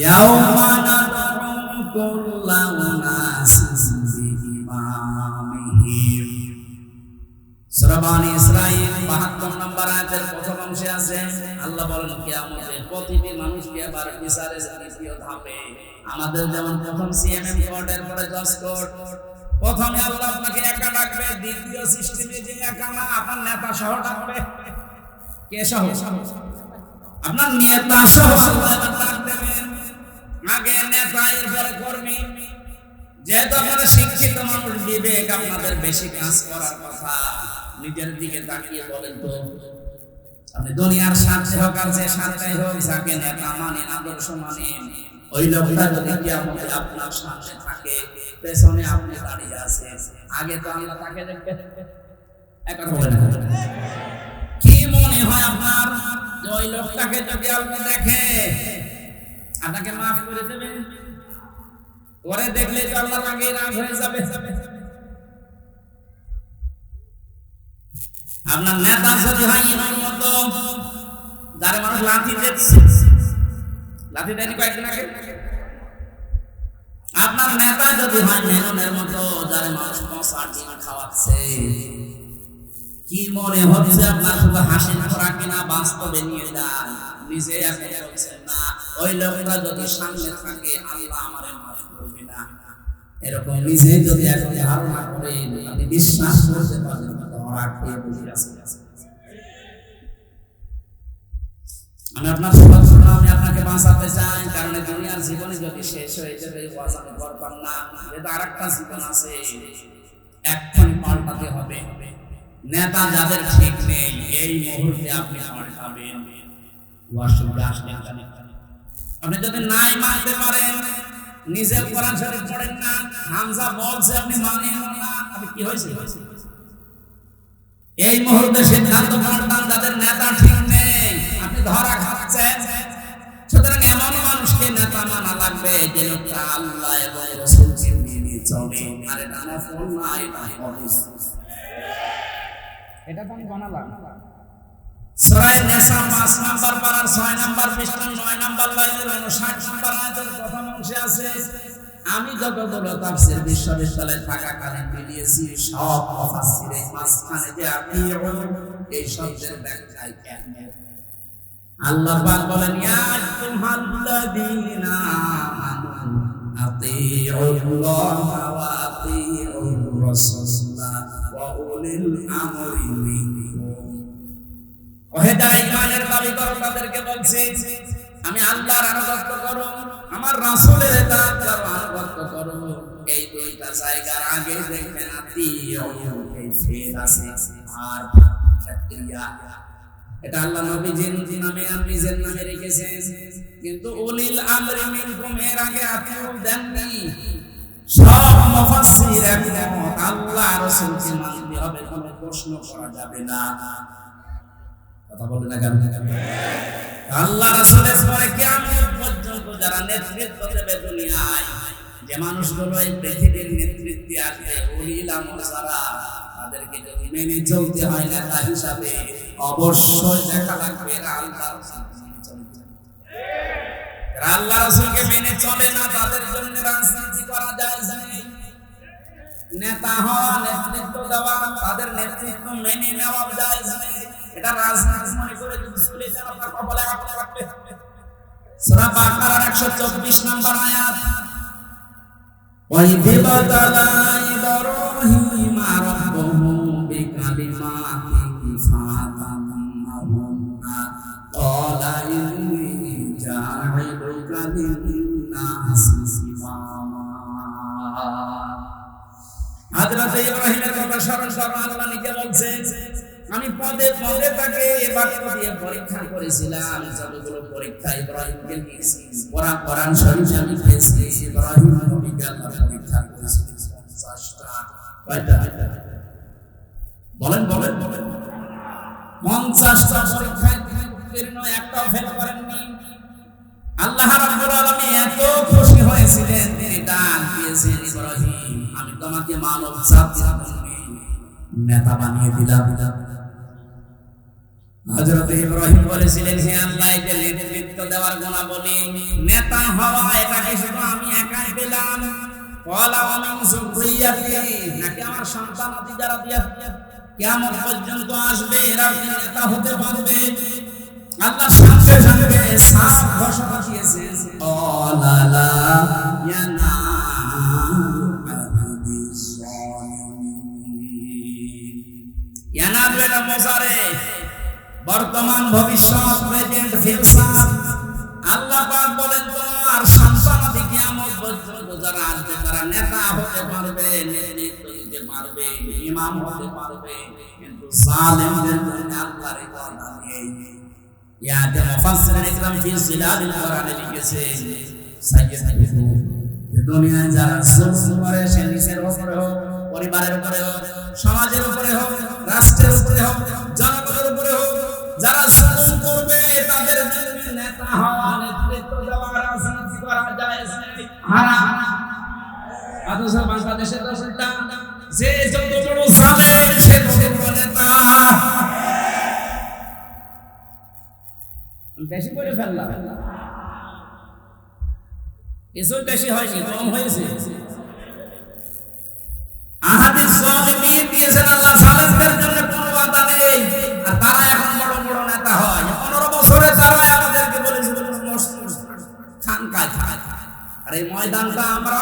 ইয়াউমা নাদউ কুল্লা উনাসিন বিইমামিহিম। সূরা বানী ইসরাঈল 72 নম্বর আয়াতের প্রথম অংশে আছে। আল্লাহ বলেন কিয়ামতে প্রতিটি মানুষকে এবার বিচারের দ্বিতীয় ধাপে, আমাদের যেমন প্রথম সিএমএম কোর্টের পরে জজ কোর্ট, প্রথমে আল্লাহ আপনাকে একা ডাকবে, দ্বিতীয় সিস্টেমে যে একা না, আপনার নেতা সহ ডাকবে। কে সহ? আপনার নেতা সহ আল্লাহ ডাক দেবেন। আগে নেতা, এরপরে কর্মী। যেহেতু আপনারা শিক্ষিত মানুষ, বিবেক আপনাদের বেশি কাজ করার কথা। নিজের দিকে তাকিয়ে বলেন তো, আপনি দুনিয়ার স্বার্থে হোক আর যে স্বার্থেই হোক, যাকে নেতা মানেন, আদর্শ মানেন, ওই লোকটা যদি কিয়ামতে আপনার সামনে থাকে, পেছনে আপনি দাঁড়িয়ে আছেন, আগে তো আল্লাহ তাকে দেখবে। একটা বলেন, কি মনে হয় আপনার যে ওই লোকটাকে যদি আপনি দেখে আপনাকে মাফ করে দেবেন? ওরে দেখলে তো আল্লাহ আগে রাগ হয়ে যাবে। আপনার নেতা যদি হয় ইমাম মতো, যারা মানুষ লাঠি দিচ্ছে, লাঠি দেয়নি কয়েকদিন আগে, আপনার নেতা যদি হয় মেননের মতো, যারা মানুষ পচা ডিম খাওয়াচ্ছে, কি মনে হচ্ছে আপনার? শুধু হাসির খোরাক কিনা বাস্তবে নিয়ে যান, নিজে এখন বলছেন না। ওই লোকটা যদি সামনে থাকে, আল্লাহ আমারে মাফ করবে না, এরকম নিজে যদি এখন ধারণা করে আপনি বিশ্বাস করতে পারেন, ধরা খেয়ে বসে আছেন। আমি আপনার সুবহানাল্লাহ, আমি আপনাকে বাঁচাতে চাই, কারণ দুনিয়ার জীবনে যদি শেষ হয়ে যাবে, ওয়াজ আমি করতাম না। এটা আরেকটা জীবন আছে, এক্ষুনি পাল্টাতে হবে। নেতা যাদের ঠিক নেই, এই মুহূর্তে আপনি পাল্টাবেন। আপনি যদি নাই মানতে পারেন, নিজে কোরআন শরীফ পড়েন না, হামজা বলছে আপনি মানেন না, আপনি কি হয়েছে? এই মুহূর্তে সিদ্ধান্ত পাল্টান। যাদের নেতা ঠিক নেই, আপনি ধরা খাচ্ছেন। সুতরাং এমন মানুষকে নেতা মানা লাগবে যে লোকটা আল্লাহ এবং রাসূলকে মেনে চলে। আর এটা না ফোন না, এটা হাদিস। এটা তো আমি বানালাম। সূরা নিসা 5 নাম্বার পারার 6 নাম্বার পৃষ্ঠা 9 নাম্বার লাইনের 59 নাম্বার আয়াতের প্রথম অংশে আছে। আমি যতগুলো তাফসীর বিশ্ববিদ্যালয়ে থাকাকালীন মিলিয়েছি, সব মুফাসসিরে মাঝখানে যে আতিউন এই শব্দের ব্যাখ্যাই কেন? আল্লাহ পাক বলেন, ইয়া আইয়ুহাল্লাযীনা আমানু আতিউল্লাহ ওয়া আতিউর রাসূলা ওয়া উলিল আমরি মিনকুম। ওহে যারা ঈমানের দাবি করো, তাদেরকে বলছি, আমি আল্লাহর আনুগত্য করো, আমার রাসূলের ইতাআত করো, আনুগত্য করো, এই দুইটা জায়গার আগে দেখবেন এই ফেল আছে আর ক্রিয়া। এটা আল্লাহ নবীজির নামে আর নিজের নামে রেখেছেন, কিন্তু উলিল আমরি মিনকুম এর আগে আতিউ দেননি। সব মুফাসসির একমত আল্লাহ রাসূলকে মানতে হবে, কোনো প্রশ্ন করা যাবে না। কথা বলে না কেন? আল্লাহ রাসূলের পরে কিয়ামত পর্যন্ত যারা নেতৃত্ব দেবে দুনিয়ায়, যে মানুষগুলো এই পৃথিবীর নেতৃত্বে আসবে, উলিল আমর যারা, তাদেরকে যদি মেনে চলতে হয় নেতা হিসাবে, অবশ্যই দেখা লাগবে আল্লাহ রাসূলকে মেনে চলে না, তাদের জন্য রাজনীতি করা জায়েজ নেই। নেতা হওয়া, নেতৃত্ব দেওয়া, তাদের নেতৃত্ব মেনে নেওয়া জায়েজ নেই। এটা রাজনীতি মনে করে যদি চলে যায় আপনার কপালে আঘাত লাগবে। সূরা বাকারার 124 নম্বর আয়াত, ওয়াইদ বাতালা ইব্রাহিমা রাব্বুহু বিকালিমাতিন ফাতাম্মাহুন্না ক্বালা ইন্নী জা'ইলুকা লিন-নাসি ইমামা। হযরত ইব্রাহিমের কথা স্মরণ করো, আল্লাহ নিজে বলছেন, আমি পদে পদে তাকে বাক্য দিয়ে পরীক্ষা করেছিলাম। যতগুলো পরীক্ষা ইব্রাহিমকে দিয়েছি, কোরআন শরীফে আমি পেয়েছি, ইব্রাহিম নবীকে আল্লাহ পরীক্ষা করেছিলেন 50টা। কয়টা? বলেন বলেন বলেন। 50টা পরীক্ষায় উত্তীর্ণ, একটাও ফেল করেননি। আল্লাহ রাব্বুল আলামিন এত খুশি হয়েছিলেন, তিনি ডাক দিয়েছেন, ইব্রাহিম আমি তোমাকে মানব জাতির নেতা বানিয়ে দিলাম। হযরত ইব্রাহিম বলেছিলেন, হে আল্লাহ, এই যে নেতৃত্ব দেওয়ার গুণাবলী, নেতা হওয়া, এটাকে শুধু আমি একাই পেলাম? ওয়ালা মিন যুররিয়াতি, নাকি আমার সন্তানাদি যারা কিয়ামত পর্যন্ত আসবে এরা কি নেতা হতে পারবে? আল্লাহ সঙ্গে সঙ্গে সাফ ঘোষণা দিয়েছেন, ওয়ালা লা ইয়ানালু মুসারে, বর্তমান ভবিষ্যৎ, প্রেজেন্ট ফিউচার। আল্লাহ পাক বলেন, তোমার সন্তানাদি কিয়ামত পর্যন্ত যারা আসবে তারা নেতা হতে পারবে, নেতৃত্ব দিতে পারবে, ইমাম হতে পারবে, কিন্তু জালেমদের জন্য আল্লাহর কথা নেই। ইয়াতে মুফাসসিরিন ইকরাম ফি জিলালিল কোরআনে লিখেছে, সাইয়্যিদুহু, দুনিয়ায় যারা জুলুম করে, সে নিজের উপরে হোক, পরিবারের উপরে হোক, সমাজের উপরে হোক, রাষ্ট্রের উপরে হোক, জনগণের উপরে হোক, যারা জুলুম করবে তাদের জন্য নেতা হওয়া, নেতৃত্ব দেওয়া, রাজনীতি করা জায়েজ নেই, হারাম। অথচ বাংলাদেশের উল্টা, যে যত বড় জালেম সে তত বড় নেতা। বেশি করে ফেললাম, কিছু বেশি হয়নি, কম হয়েছে। আহাদিস জালিমিন দিয়েছেন আল্লাহ জালেমদের জন্য কোনো ওয়াদা নেই, আর তারা এখন বড় বড় নেতা হয়। 15 বছরে তারা আমাদেরকে বলেছিল খানকায় খায়, আর এই ময়দানটা আমরা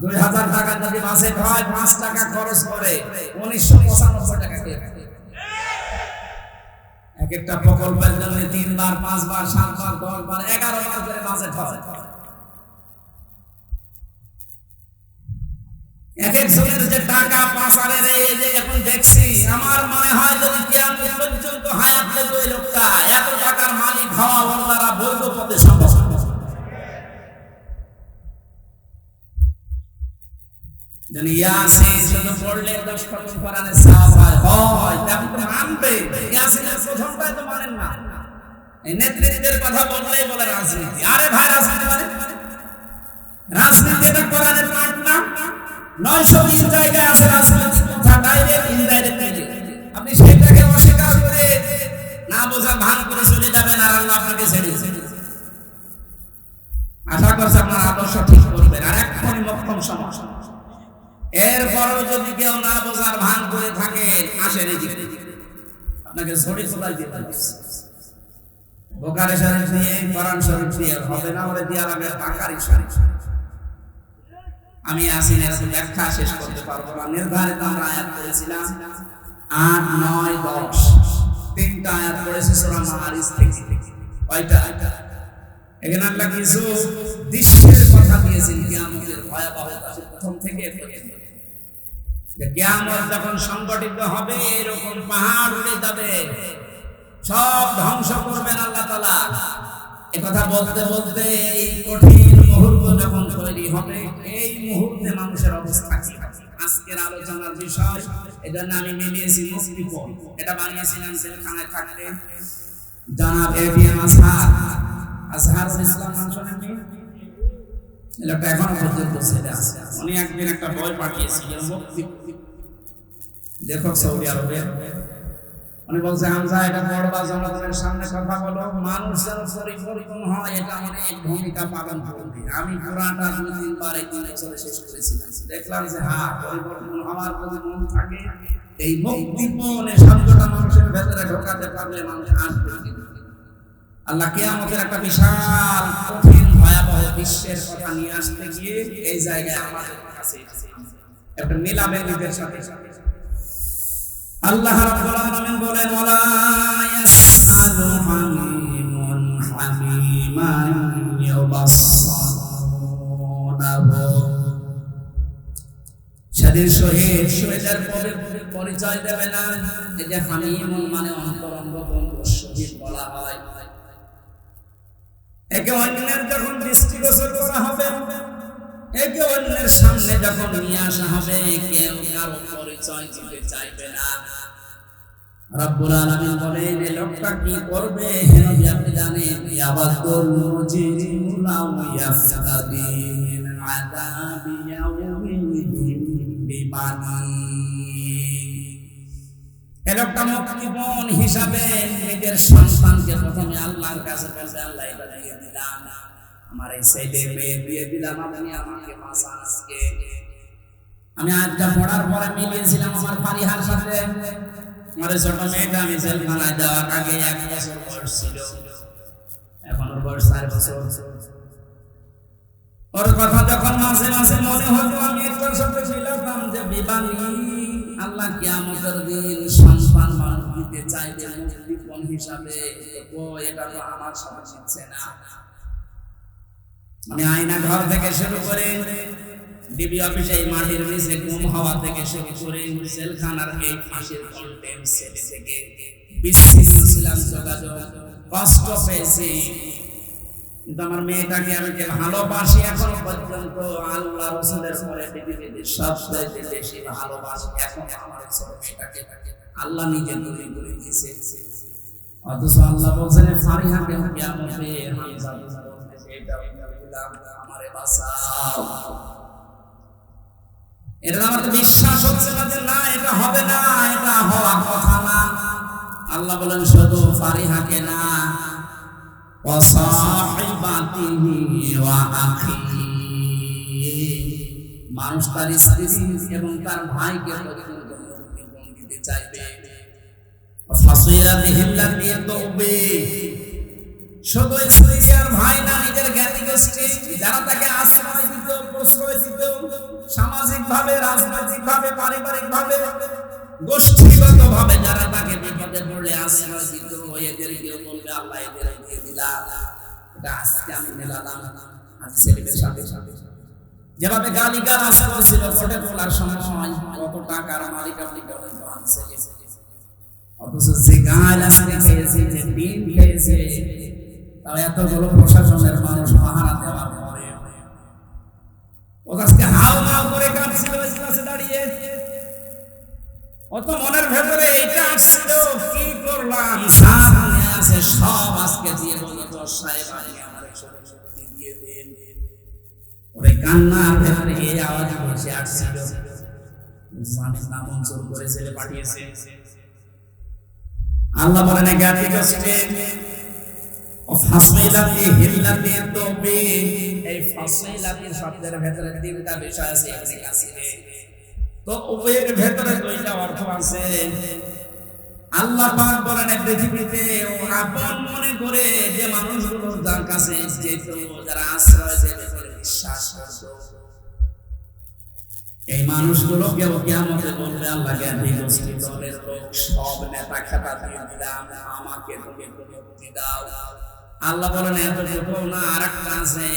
2000 টাকা যদি মাসে হয়, 5 টাকা খরচ করে 1995 টাকা দিয়ে এক একটা প্রকল্পের জন্য 3 বার, 5 বার, 7 বার, 10 বার, 11 বার করে বাজেট হয়। এক একজনের যে টাকা পাচারের এই যে এখন দেখছি, আমার মনে হয় যদি কিয়ামত পর্যন্ত হায়াত থাকে ওই লোকটা এত টাকার মালিক হওয়া আল্লাহর বৈধ পথে সম্ভব। জানি ইয়াসিন শুধু পড়লে 10 খতম কোরআনের সওয়াব হয়, আপনি তো মানবে। ইয়াসিনের প্রথমটাই তো মানেন না। এই নেতৃত্বের কথা বললেই বলে রাজনীতি। আরে ভাই, রাজনীতি মানে রাজনীতি এটা কোরআনের পাঠ না। 920 জায়গায় আছে রাজনীতি কথা, ডাইরেক্ট ইনডাইরেক্ট। আপনি সেটাকে অস্বীকার করে না বোঝা ভান করে চলে যাবেন, আর আল্লাহ আপনাকে ছেড়ে দিবেন। আশা করছি আপনার আদর্শ ঠিক করবেন, আর এক্ষুনি মক্ষম সমস্যা। এরপরও যদি কেউ না বোঝার ভান করে থাকে, আসেন আপনাকে ছড়ি ছোড়াই দিয়ে বুখারী শরীফ দিয়ে, কোরআন শরীফ দিয়ে হবে না, ওরে দিয়া লাগবে বাকারি শরীফ। আমি ইয়াসিনের ব্যাখ্যা শেষ করতে পারবো না। নির্ধারিত আমরা আয়াত পড়েছিলাম 8, 9, 10, 3টা আয়াত পড়েছি সূরা মাআরিজ থেকে। কয়টা? এখানে আল্লাহ কিছু দৃশ্যের কথা দিয়েছেন কিয়ামতের ভয়াবহতা প্রথম থেকে পর্যন্ত। যে কিয়ামত যখন সংগঠিত হবে এরকম পাহাড় উড়ে যাবে, সব ধ্বংস করবেন আল্লাহ তাআলা। একথা বলতে বলতে এই কঠিন মুহূর্ত যখন তৈরি হবে, এই মুহূর্তে মানুষের অবস্থা কি হবে আজকের আলোচনার বিষয়। এজন্য আমি মিলিয়েছি মুক্তিপণ, এটা বানিয়েছিলাম জেলখানায় থাকতে জনাব এবিএম আজহারুল ইসলাম নাম শোনেননি? এটা এখনো পর্যন্ত ছেলে আছে। উনি একদিন একটা বই পাঠিয়েছিলেন মুক্তি, লেখক সৌদি আরবের। উনি বলছে হামজা এটা পড়বা, জনগণের সামনে কথা বলো, মানুষ যেন পরিবর্তন হয়, এটা অনেক ভূমিকা পালন করবে। আমি পুরাটা 2-3 বার এই 3 বছরে শেষ করেছিলাম, দেখলাম যে হ্যাঁ পরিবর্তন হওয়ার যদি মন থাকে এই মুক্তিপণে শব্দটা মানুষের ভেতরে ঢোকাতে পারলে মানুষ আসবে। আল্লাহ কিয়ামতের একটা বিশাল কঠিন ভয়াবহ বিশ্বের কথা নিয়ে আসতে গিয়ে এই জায়গায় আমাদের কাছে একটা মিলামের নিজের সাথে আল্লাহ রাব্বুল আলামিন বলেন ওয়ালা ইয়াসআলু হামিমুন হামিমান ইয়াবাসসানাহু। শহীদের শহীদের পরিচয় দেবে না। এই যে হামিমুন মানে অন্তরঙ্গ বন্ধু শহীদ বলা হয়। একে অন্যের যখন দৃষ্টিগোচর করা হবে, একে অন্যের সামনে যখন নিয়ে আসা হবে, কেউ কারো পরিচয় দিতে চাইবে না। রব্বুল আলামিন বলেন এই লোকটা কি করবে? নবী আপনি জানেন, ইয়াবাদুল মুজরিমু লাউ ইয়াফতাদি মিন আযাবি ইয়াউমিদিন বিমানি। এই লোকটা মুক্তিপণ হিসাবে নিজের সন্তানকে প্রথমে আল্লাহর কাছে বলবে, আল্লাহ এটা দিয়ে দিলাম, আমার এই ছেলে মেয়ে দিয়ে দিলাম, আপনি আমাকে বাঁচান আজকে। আমি আজটা পড়ার পরে মিলিয়েছিলাম আমার ফারিহার সাথে। আমার ছোট মেয়েটা আমি জেলখানায় যাওয়ার আগে 1 বছর বয়স ছিল, এখন ওর বয়স 4 বছর। ওর কথা যখন মাঝে মাঝে মনে হতো আমি একটার সাথে ছিলাম যে বিবানী আল্লাহ কিয়ামতের দিন সন্তান মানুষ দিতে চাইবে মুক্তিপণ হিসাবে, এটা তো আমার সাথে শিখছে না। আমি আয়না ঘর থেকে শুরু করে ডিবি অফিসে মাটির নিচে গুম হওয়া থেকে শুরু করে জেলখানার এই ফাঁসির কন্টেন্ট সেলে থেকে বিচ্ছিন্ন ছিলাম, যোগাযোগ কষ্ট পেয়েছি। কিন্তু আমার মেয়েটাকে আমি ভালোবাসি এখনো পর্যন্ত। আল্লাহ রাসূলের পরে পৃথিবীতে সবচেয়ে বেশি ভালোবাসি এখন আমার ছোট মেয়েটাকে। আল্লাহ নিজে তৈরি করে দিয়েছে। অথচ আল্লাহ বলছেন ফারিহাকে কিয়ামতে হামজা বলতেছে এটা বললাম আমারে বাঁচাও। এটা আমার তো বিশ্বাস হচ্ছে না যে না এটা হবে না, এটা হওয়ার কথা না। আল্লাহ বলেন শুধু ফারিহাকে না, মানুষ তার স্ত্রী এবং তার ভাইকে দিতে চাইবে। শুধু স্ত্রী আর ভাই না, নিজের জ্ঞানী গোষ্ঠী যারা তাকে আশ্রয় দিত, প্রশ্রয় দিত, সামাজিক ভাবে, রাজনৈতিক ভাবে, পারিবারিক ভাবে, গোষ্ঠীগত ভাবে যারা তাকে বিপদে পড়লে আশ্রয় দিত, এদেরকেও বলবে আল্লাহ এদের দিয়ে দিলাম। এটা আজকে আমি মেলালাম হাদিসের সাথে সাথে যেভাবে গালি গালাজ করেছিল কোর্টে তোলার সময় কত টাকার মালিক আপনি বলেন তো আনছে। অথচ যে গাল আজকে খেয়েছে, যে দিন খেয়েছে, তাও এতগুলো প্রশাসনের মানুষ পাহারা দেওয়ার পরে ও আজকে হাও মাও করে কাঁদছিল ক্লাসে দাঁড়িয়ে। অত মনের ভেতরে এটা আসছিল কি করলাম, সামনে আছে সব আজকে দিয়ে বলো তো সাহেব আপনি আমার শক্তি দিয়ে দেন। ওরে কান্নার ভেতরে এই আওয়াজ ভেসে আসছিল, জানেন না মঞ্জুর করে ছেলে পাঠিয়েছে। আল্লাহ বলেন জ্ঞাতি কষ্টে ও ফাসিলাতি হিল্লাতি তবে এই ফাসিলাতির শব্দের ভেতরে 3টা বিষয় আছে আপনি কাছে। তো ওর ভেতরে 2টা অর্থ আছে। আল্লাহ পাক বলেন পৃথিবীতে ও আপন মনে করে যে মানুষগুলো যার কাছে যেত, যারা আশ্রয় দেবে বলে বিশ্বাস করত, এই মানুষগুলোকে কিয়ামতে বলবে আল্লাহ জ্ঞানী গোষ্ঠী দলের লোক সব নেতা খেতা দিয়ে দিলাম, আমাকে তুমি মুক্তি দাও। আল্লাহ বলেন এতটুকু না, আরেকটা আছে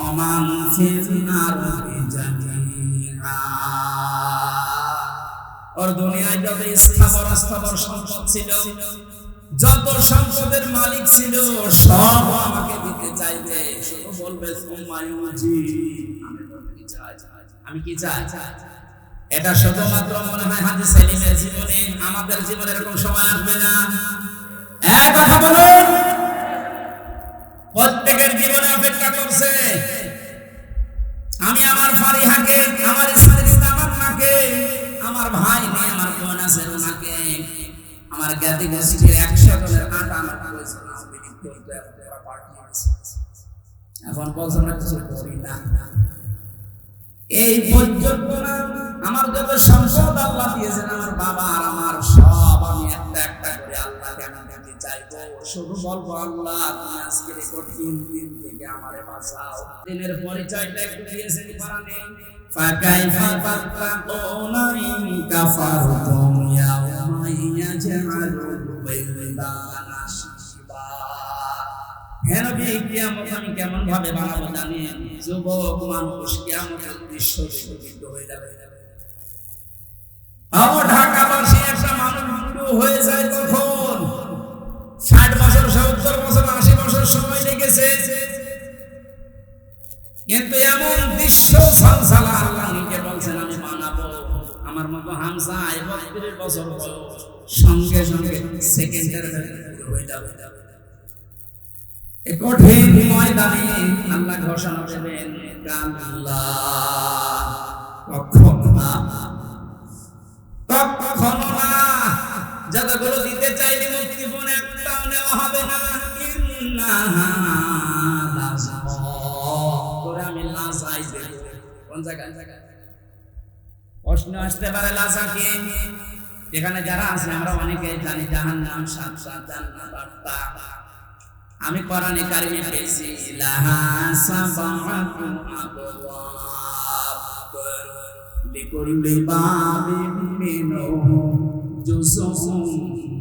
ওমান ফিরনার বিজামিহা। ওর দুনিয়ায় যত স্থাবর সম্পদ ছিল, যত সম্পদের মালিক ছিল, সব আমাকে দিতে চাইবে, শুধু বলবে সুমাইউজি, আমি কি চাই। এটা শুধুমাত্র মনে হয় হাজী সেলিমের জীবনে, আমাদের জীবনে এরকম সময় আসবে না। এক কথা বলুন, প্রত্যেকের জীবনে অপেক্ষা করছে। আমি আমার ফারিহাকে, আমার স্ত্রী তামান্নাকে, আমার ভাই নেই, আমার বোন আছে ওনাকে, আমার জ্ঞাতি গোষ্ঠীর 100 জনের আটা আমার প্রয়োজন, এখন বলছেন না কিছু করি না। এই পর্যন্ত না, আমার যত সম্পদ আল্লাহ দিয়েছেন, আমার বাবা আর আমার সব, আমি একটা একটা করে আল্লাহকে আমি দিতে চাইবো। শুধু বলবো আল্লাহ তুমি আজকের এই কঠিন দিন থেকে আমারে বাঁচাও। দিনের পরিচয়টা একটু দিয়েছেন কোরআনে, ফাকাইফা তাত্তাকুনা ইন কাফারতুম ইয়াওমা ইয়াজআলুল ওয়াইলদানা শিবা। হে নবী, কিয়ামত আমি কেমন ভাবে বানাবো জানেন? যুবক মানুষ কিয়ামতের দৃশ্য দেখতে হয়ে যাবে। ঢাকাবাসী একটা মানুষ বুড়ো হয়ে যায় কখন? 60 বছর, 70 বছর, 80 বছর সময় লেগেছে, কিন্তু এমন দৃশ্য সালসালা আল্লাহ নিজে বলছেন আমি বানাবো। আমার মতো হামজা 32 বছর বয়স, সঙ্গে সঙ্গে সেকেন্ডের হয়ে যাবে। এই কঠিন ময়দানে আল্লাহ ঘোষণা দেবেন, কাল্লা, কখনো না, কখনো না। যতগুলো দিতে চাইলে মুক্তিপণ একটাও নেওয়া হবে না। ইন্নাহা লাযা, তোরে আমি লাজাই দেব। কোন জায়গায়? প্রশ্ন আসতে পারে লাজা কি? এখানে যারা আছে আমরা অনেকে জানি জাহান্নাম 7টা, জান্নাত 8টা। আমি কোরআনে কারিমে পেয়েছি লাহা সাবাতু আবওয়াব লিকুল্লি বাবিন মিনহুম জুজুম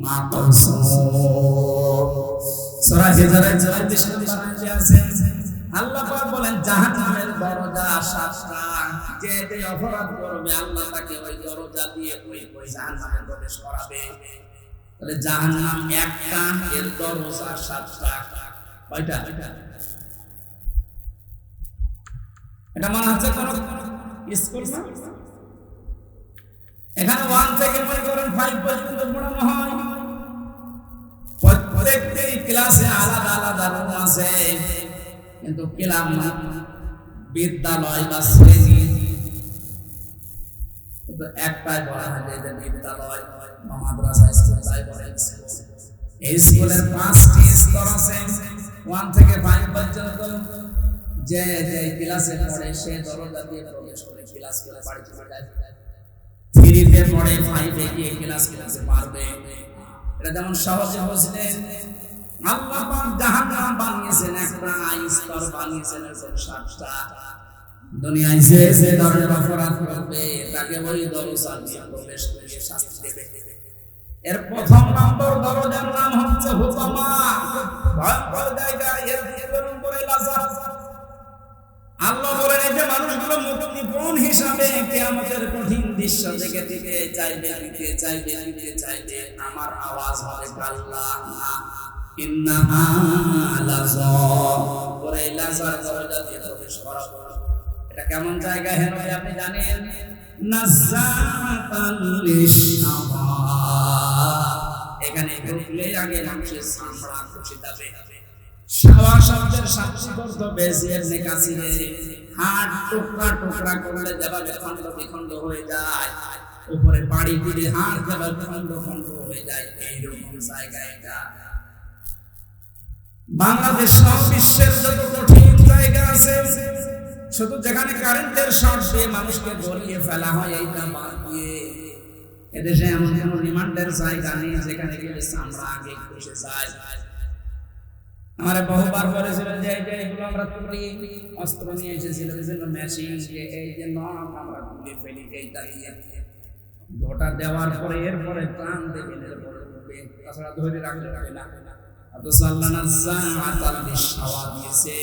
মাকসুম। সূরা হিজরের 44 নম্বর আয়াতে আছে, আল্লাহ পাক বলেন জাহান্নামের দরজা 7টা। যে যে অপরাধ করবে আল্লাহ তাকে ওই দরজা দিয়ে ওই জাহান্নামে প্রবেশ করাবে। তাহলে জাহান্নাম একটা, এর দরজা 7টা। কয়টা? এটা মনে হচ্ছে কোন স্কুল না? এখানে 1 থেকে মনে করেন 5 পর্যন্ত পড়ানো হয়। প্রত্যেকটি ক্লাসে আলাদা আলাদা রুম আছে, কিন্তু ক্লাব না, বিদ্যালয় বা শ্রেণী কিন্তু একটাই বলা হয় যে বিদ্যালয় বা মাদ্রাসা, স্কুল তাই বলে। এই স্কুলের 5টি স্তর আছে, 1 থেকে 5 পর্যন্ত। যে যে ক্লাসে পড়ে সে দরজা দিয়ে প্রবেশ করে ক্লাস করে বাড়ি চলে যায়। 3 তে পড়ে 5 এ গিয়ে ক্লাসে পারবে। এটা যেমন সহজে বুঝলেন, আল্লাহ পাক জাহান্নাম বানিয়েছেন একটা, স্তর বানিয়েছেন 7টা। দুনিয়ায় যে ধরনের অপরাধ করবে তাকে ওই দরজা দিয়ে প্রবেশ করে শাস্তি দেবে। এর প্রথম নম্বর দরজার নাম হচ্ছে হুতামা, ভয়ঙ্কর জায়গা। এর দ্বিতীয় নম্বরে লাজা। আল্লাহ বলেন এই যে মানুষগুলো মুক্তিপণ হিসাবে কিয়ামতের কঠিন দৃশ্য থেকে দিতে চাইবে, আমার আওয়াজ হবে কাল্লা ইন্নাহা লাযা, ওরে লাজার দরজা দিয়ে প্রবেশ করাবো। এটা কেমন জায়গা হেন আপনি জানেন? নাযাতাল লিশাওয়া। এখানে ঢুকলে আগে মানুষের চামড়া খসে যাবে। শাওয়া শব্দের শাব্দিক অর্থ বেশি এমনি কাছিরে, হাড় টুকরা টুকরা করলে যেভাবে খণ্ড বিখণ্ড হয়ে যায়, উপরে বাড়ি দিলে হাড় যেভাবে খণ্ড খণ্ড হয়ে যায়, এইরকম জায়গা এটা। বাংলাদেশ সহ বিশ্বের যত কঠিন জায়গা আছে, শুধু যেখানে কারেন্টের শর্ট দিয়ে মানুষকে গলিয়ে ফেলা হয় এইটা বাদ দিয়ে এদেশে এমন কোন রিমান্ডের জায়গা নেই যেখানে গেলে চামড়া আগে খসে যায়। আমরা বহুবার বলেছিলাম যে এই যে এগুলো আমরা তুলি, অস্ত্র নিয়ে এসেছিলাম, বিভিন্ন মেশিন, এই যে নখ আমরা তুলে ফেলি, এইটা দিয়ে ওটা দেওয়ার পরে এরপরে প্রাণ দেবেন, এরপরে তাছাড়া ধরে রাখলে হবে না। অথচ আল্লাহ নাযাআতাল বিশাওয়া দিয়েছে,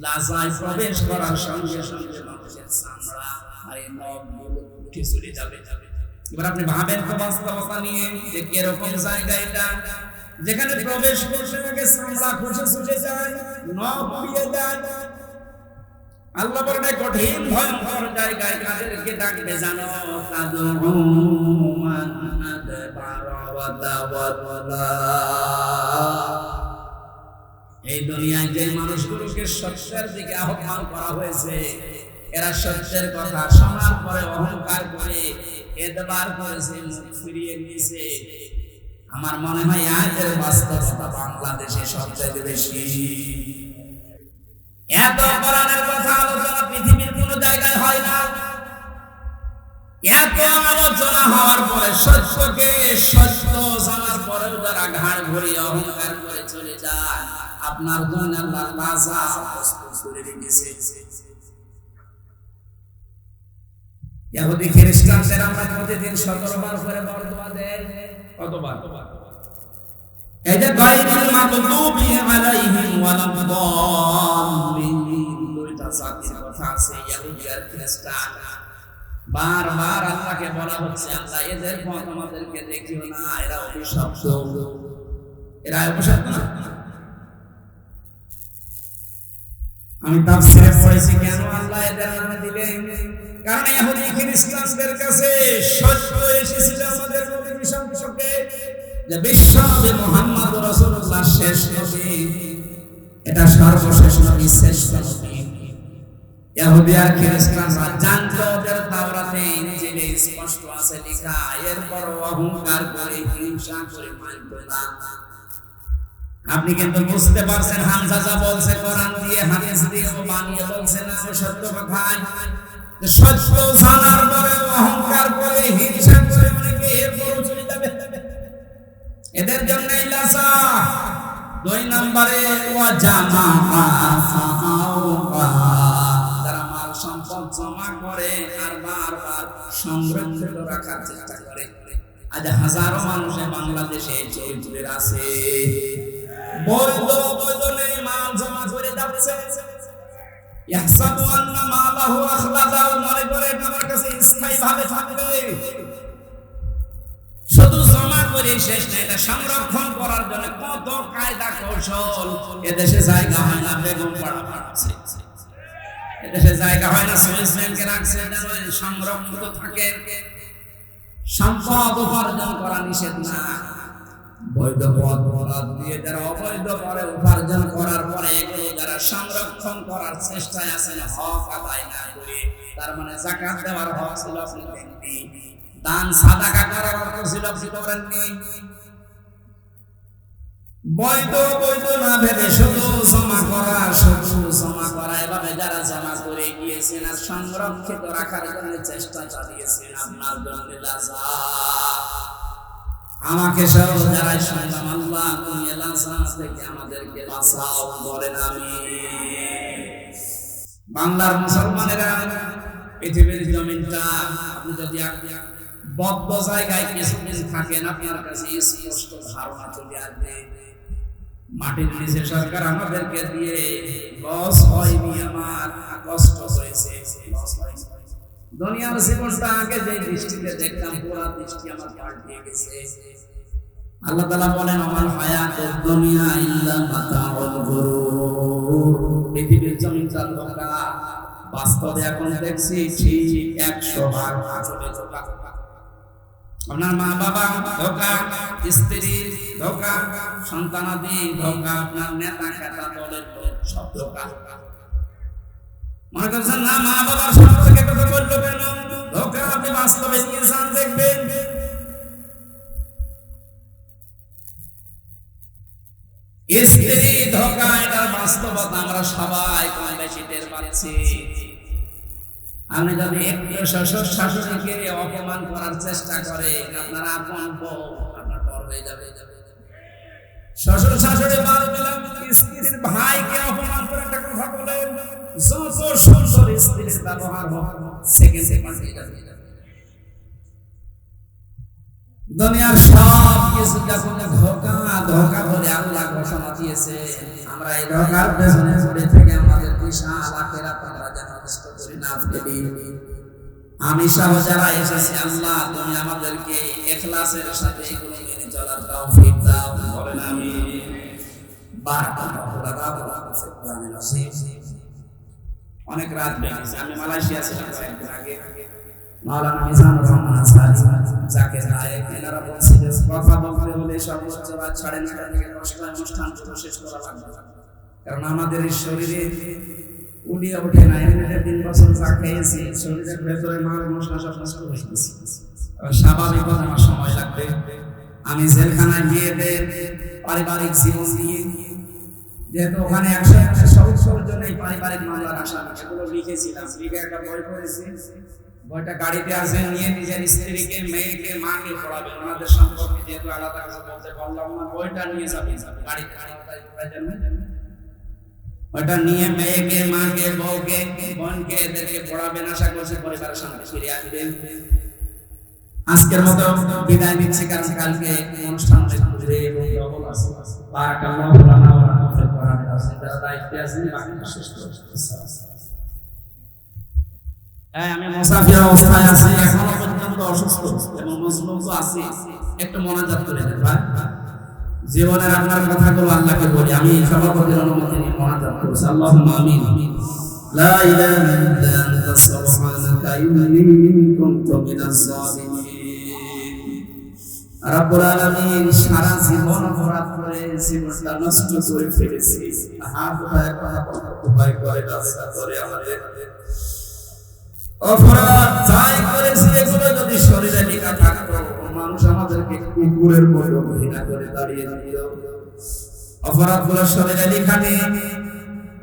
লাজায় প্রবেশ করার সঙ্গে সঙ্গে মানুষের চামড়া আর এই নখগুলো উঠে চলে যাবে। এবার আপনি ভাবেন তো বাস্তবতা নিয়ে যে কিরকম জায়গা এটা, যেখানে প্রবেশ করতে আগে চামড়া খসে চলে যায়, নখ উড়িয়ে যায়। আল্লাহ বলেন কঠিন ভয়ঙ্কর জায়গায় কাদেরকে ডাকবে জানো? তাদউ মান আদবারা ওয়া তাওয়াল্লা। এই দুনিয়ায় যে মানুষগুলোকে সত্যের দিকে আহ্বান করা হয়েছে, এরা সত্যের কথা শোনার পরে অহংকার করে এতবার করেছে, মুখ ফিরিয়ে নিয়েছে। আমার মনে হয় আজের বাস্তবতা বাংলাদেশে সবচেয়ে বেশি। এত কোরআনের কথা আলোচনা পৃথিবীর কোন জায়গায় হয় না। এত আলোচনা হওয়ার পরে সত্যকে সত্য জানার পরেও যারা ঘাড় ঘুরিয়ে অহংকার করে চলে যায়, আপনার জন্য আল্লাহ লাজা প্রস্তুত করে রেখেছে। ইহুদি খ্রিস্টানদের আমরা প্রতিদিন 17 বার করে বরদোয়া দেই। কতবার? এই যে গায়রুল মাগদুবি আলাইহিম ওয়ালাদ-দাল্লিন, দুইটা জাতির কথা আছে, ইহুদি আর খ্রিস্টান। বারবার আল্লাহকে বলা হচ্ছে, আল্লাহ এদের পথ আমাদেরকে দেখিও না, এরা অভিশপ্ত। এরা অভিশপ্ত না? আমি তাফসীরে পড়েছি কেন আল্লাহ এদের নামে দিলেন। কারণ ইহুদি খ্রিস্টানদের কাছে সত্য এসেছিল আমাদের নবী সম্পর্কে, যে বিশ্বনবী মুহাম্মদ রাসূলুল্লাহ শেষ নবী, এটা সর্বশেষ নবী, শ্রেষ্ঠ নবী। ইহুদি আর খ্রিস্টানরা জানতো ওদের তাওরাতে ইনজিলে স্পষ্ট আছে লেখা, এরপর অহংকার করে হিংসা করে মানত না। আপনি কিন্তু বুঝতে পারছেন হামজা যা বলছে কোরআন দিয়ে হাদিস দিয়ে ও বানিয়ে বলছে না, ও সত্য কথাই। সত্য জানার পরে অহংকার করে হিংসা করে অনেকে এরপরও চলে যাবে। এদের জন্য লাসা। 2 নম্বরে ওয়া জামা যারা মাল সম্পদ জমা করে আর বারবার সংরক্ষিত রাখার চেষ্টা করে। আজ হাজারো মানুষ বাংলাদেশে চরিত্রের আছে, বৈধ নেই, মাল জমা করে যাচ্ছে। ইয়াহসাবু আন্না মালাহু আখলাদাহু, মনে করে আমার কাছে স্থায়ীভাবে থাকবে। শুধু জমা করে শেষ না, এটা সংরক্ষণ করার জন্য কত কায়দা কৌশল। এদেশে জায়গা হয় না, বেগম পাড়া পাচ্ছে। এদেশে জায়গা হয় না, সুইস ব্যাংকে রাখছে যেন সংরক্ষিত থাকে। সম্পদ উপার্জন করা নিষেধ না, বৈধ পথ বরাদ দিয়ে যারা অবৈধ পরে উপার্জন করার পরে এগুলো যারা সংরক্ষণ করার চেষ্টায় আছেন, হক আদায় না করে, তার মানে যাকাত দেওয়ার হক ছিল আপনি দেননি, দান সাদাকা করার হক ছিল আপনি করেননি। বৈধ না ভেবে শুধু জমা করা, এভাবে যারা জমা করে গিয়েছেন আর সংরক্ষিত রাখার জন্য চেষ্টা চালিয়েছেন, আপনার জন্য লাজা। আমাকে সহ যারা শুনলাম, আল্লাহ তুমি লাজা থেকে আমাদেরকে বাঁচাও, বলেন আমিন। বাংলার মুসলমানেরা, পৃথিবীর জমিনটা আপনি যদি বদ্ধ জায়গায় কিছুদিন থাকেন, আপনার কাছে স্পষ্ট ধারণা চলে আসবে মাটির নিচে সরকার আমাদেরকে দিয়ে লস হয়নি, আমার কষ্ট হয়েছে। দুনিয়ার জীবনটা আগে যে দৃষ্টিতে দেখতাম, পুরা দৃষ্টি আমার পাল্টে গেছে। আল্লাহ তাআলা বলেন, আমার হায়াতুদ দুনিয়া ইল্লা মাতাউল গুরুর, পৃথিবীর জমিনটা ধোঁকা। বাস্তবে এখন দেখছি ঠিক 100 ভাগ আসলে ধোঁকা। আপনার মা বাবা ধোঁকা, স্ত্রী ধোঁকা, সন্তানাদি ধোঁকা, আপনার নেতা খেতা দলের সব ধোঁকা। মনে করছেন না মা বাবার সম্পর্কে কথা বললো কেন? ধোঁকা। আপনি বাস্তবে নিয়ে যান, দেখবেন। স্ত্রী ধোঁকা, এটার বাস্তবতা আমরা সবাই কম বেশি টের পাচ্ছি। আমি যদি একটু শ্বশুর শাশুড়িকে অপমান করার চেষ্টা করে, আপনার আপন বউ আপনার পর হয়ে যাবে। শ্বশুর শাশুড়ি বাদ দিলাম, স্ত্রীর ভাইকে অপমান করে একটা কথা বলেন, যত সুন্দর স্ত্রীর ব্যবহার হোক, সেকেন্ডে পাঠিয়ে যাবে। দুনিয়ার সব কিছু যখন ধোঁকা বলে আল্লাহ ঘোষণা দিয়েছে, আমরা এই ধোঁকার পেছনে পড়ে থেকে আমাদের বিশাল আখিরাত আমরা যেন নষ্ট করি না ফেলি। আমি সহ যারা এসেছি, আল্লাহ তুমি আমাদেরকে ইখলাসের সাথে এগুলো মেনে চলার তৌফিক দাও, বলেন আমিন। অনেক রাত বেজেছে, আমি মালয়েশিয়া ছিলাম কয়েকদিন আগে। মাওলানা মিজানুর রহমান আনসারী, যাকে নায়েক, এনারা বলছিলেন কথা বলতে হলে সর্বোচ্চ রাত 9:30 থেকে 10টায় অনুষ্ঠান শেষ করা লাগবে, কারণ আমাদের এই শরীরে উড়িয়ে ওঠে না। এমনিতে 3 বছর চা খেয়েছি, শরীরের ভেতরে মার মশলা সব নষ্ট হয়ে গেছে, স্বাভাবিক আমার সময় লাগবে। আমি জেলখানায় গিয়ে পারিবারিক জীবন দিয়ে, যেহেতু ওখানে 170 জন এই পারিবারিক মামলার আসামি, সেগুলো লিখেছিলাম, লিখে একটা বই পড়েছি। বইটা গাড়িতে আছে, নিয়ে নিজের স্ত্রীকে, মেয়েকে, মাকে পড়াবে। ওনাদের সম্পর্কে যেহেতু আলাদা কথা বলতে পারলাম না, বইটা নিয়ে যাবে গাড়িতে, ওইটা নিয়ে মেয়েকে, মাকে, বউকে, বোনকে, এদেরকে পড়াবেন। আশা করছি পরিবারের সামনে ফিরে আসবেন। আজকের মতো বিদায় নিচ্ছি, কারণ কালকে অনুষ্ঠান অনেক দূরে এবং ডবল আছে। বারাকাল্লাহু লানা ওয়া লাকুম ফিল কোরআনিল আযীম। যারা দায়িত্বে আছেন বাকিটা শেষ করুন। আমি মুসাফির অবস্থায় আছি, এখনো পর্যন্ত অসুস্থ এবং মজলুম তো আছি। একটু মোনাজাত করে দেন ভাই। জীবনের আপনার কথাগুলো আল্লাহকে বলি। আমি সভাপতির অনুমতি নিয়ে মোনাজাত করছি। আল্লাহুম্মা আমিন। লা ইলাহা ইল্লা আনতা সুবহানাকা ইন্নী কুনতু মিনাজ জালিমিন। রব্বুল আলামিন, সারা জীবন অপরাধ করে জীবনটা নষ্ট করে ফেলেছি। হাত উঠায় কথা বলার উপায় করে, রাস্তা করে আমাদের অপরাধ যাই করেছি, এগুলো যদি শরীরে লেখা থাকতো, মানুষ আমাদেরকে কুকুরের মতো ঘৃণা করে দাঁড়িয়ে দিত। অপরাধগুলো শরীরে লেখা নেই,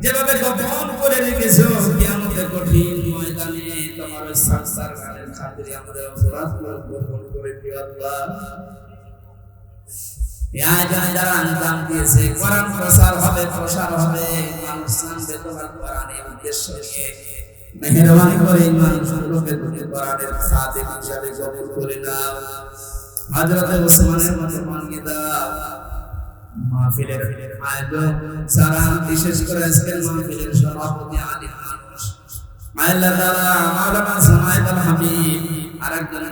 যেভাবে গোপন করে রেখেছো, কিয়ামতের কঠিন ময়দানে তোমার ওই সারসার গানের খাতিরে আমাদের অপরাধগুলো গোপন করে দিও আল্লাহ। যারা আঞ্জাম দিয়েছে, কোরআন প্রসার হবে, মানুষ জানবে তোমার কোরআনের উদ্দেশ্য নিয়ে। মেহেরবানি করে এই মানুষগুলোকে তুমি কোরআনের খাদেম হিসাবে কবুল করে নাও। হযরত ওসমানের মতো মানিয়ে দাও। মাহফিলের আয়োজক যারা, বিশেষ করে আজকের মাহফিলের সভাপতি আলিম মানুষ, আল্লাহ তাআলা মাওলানা সামাঈদ আল হাবিব, আরেকজন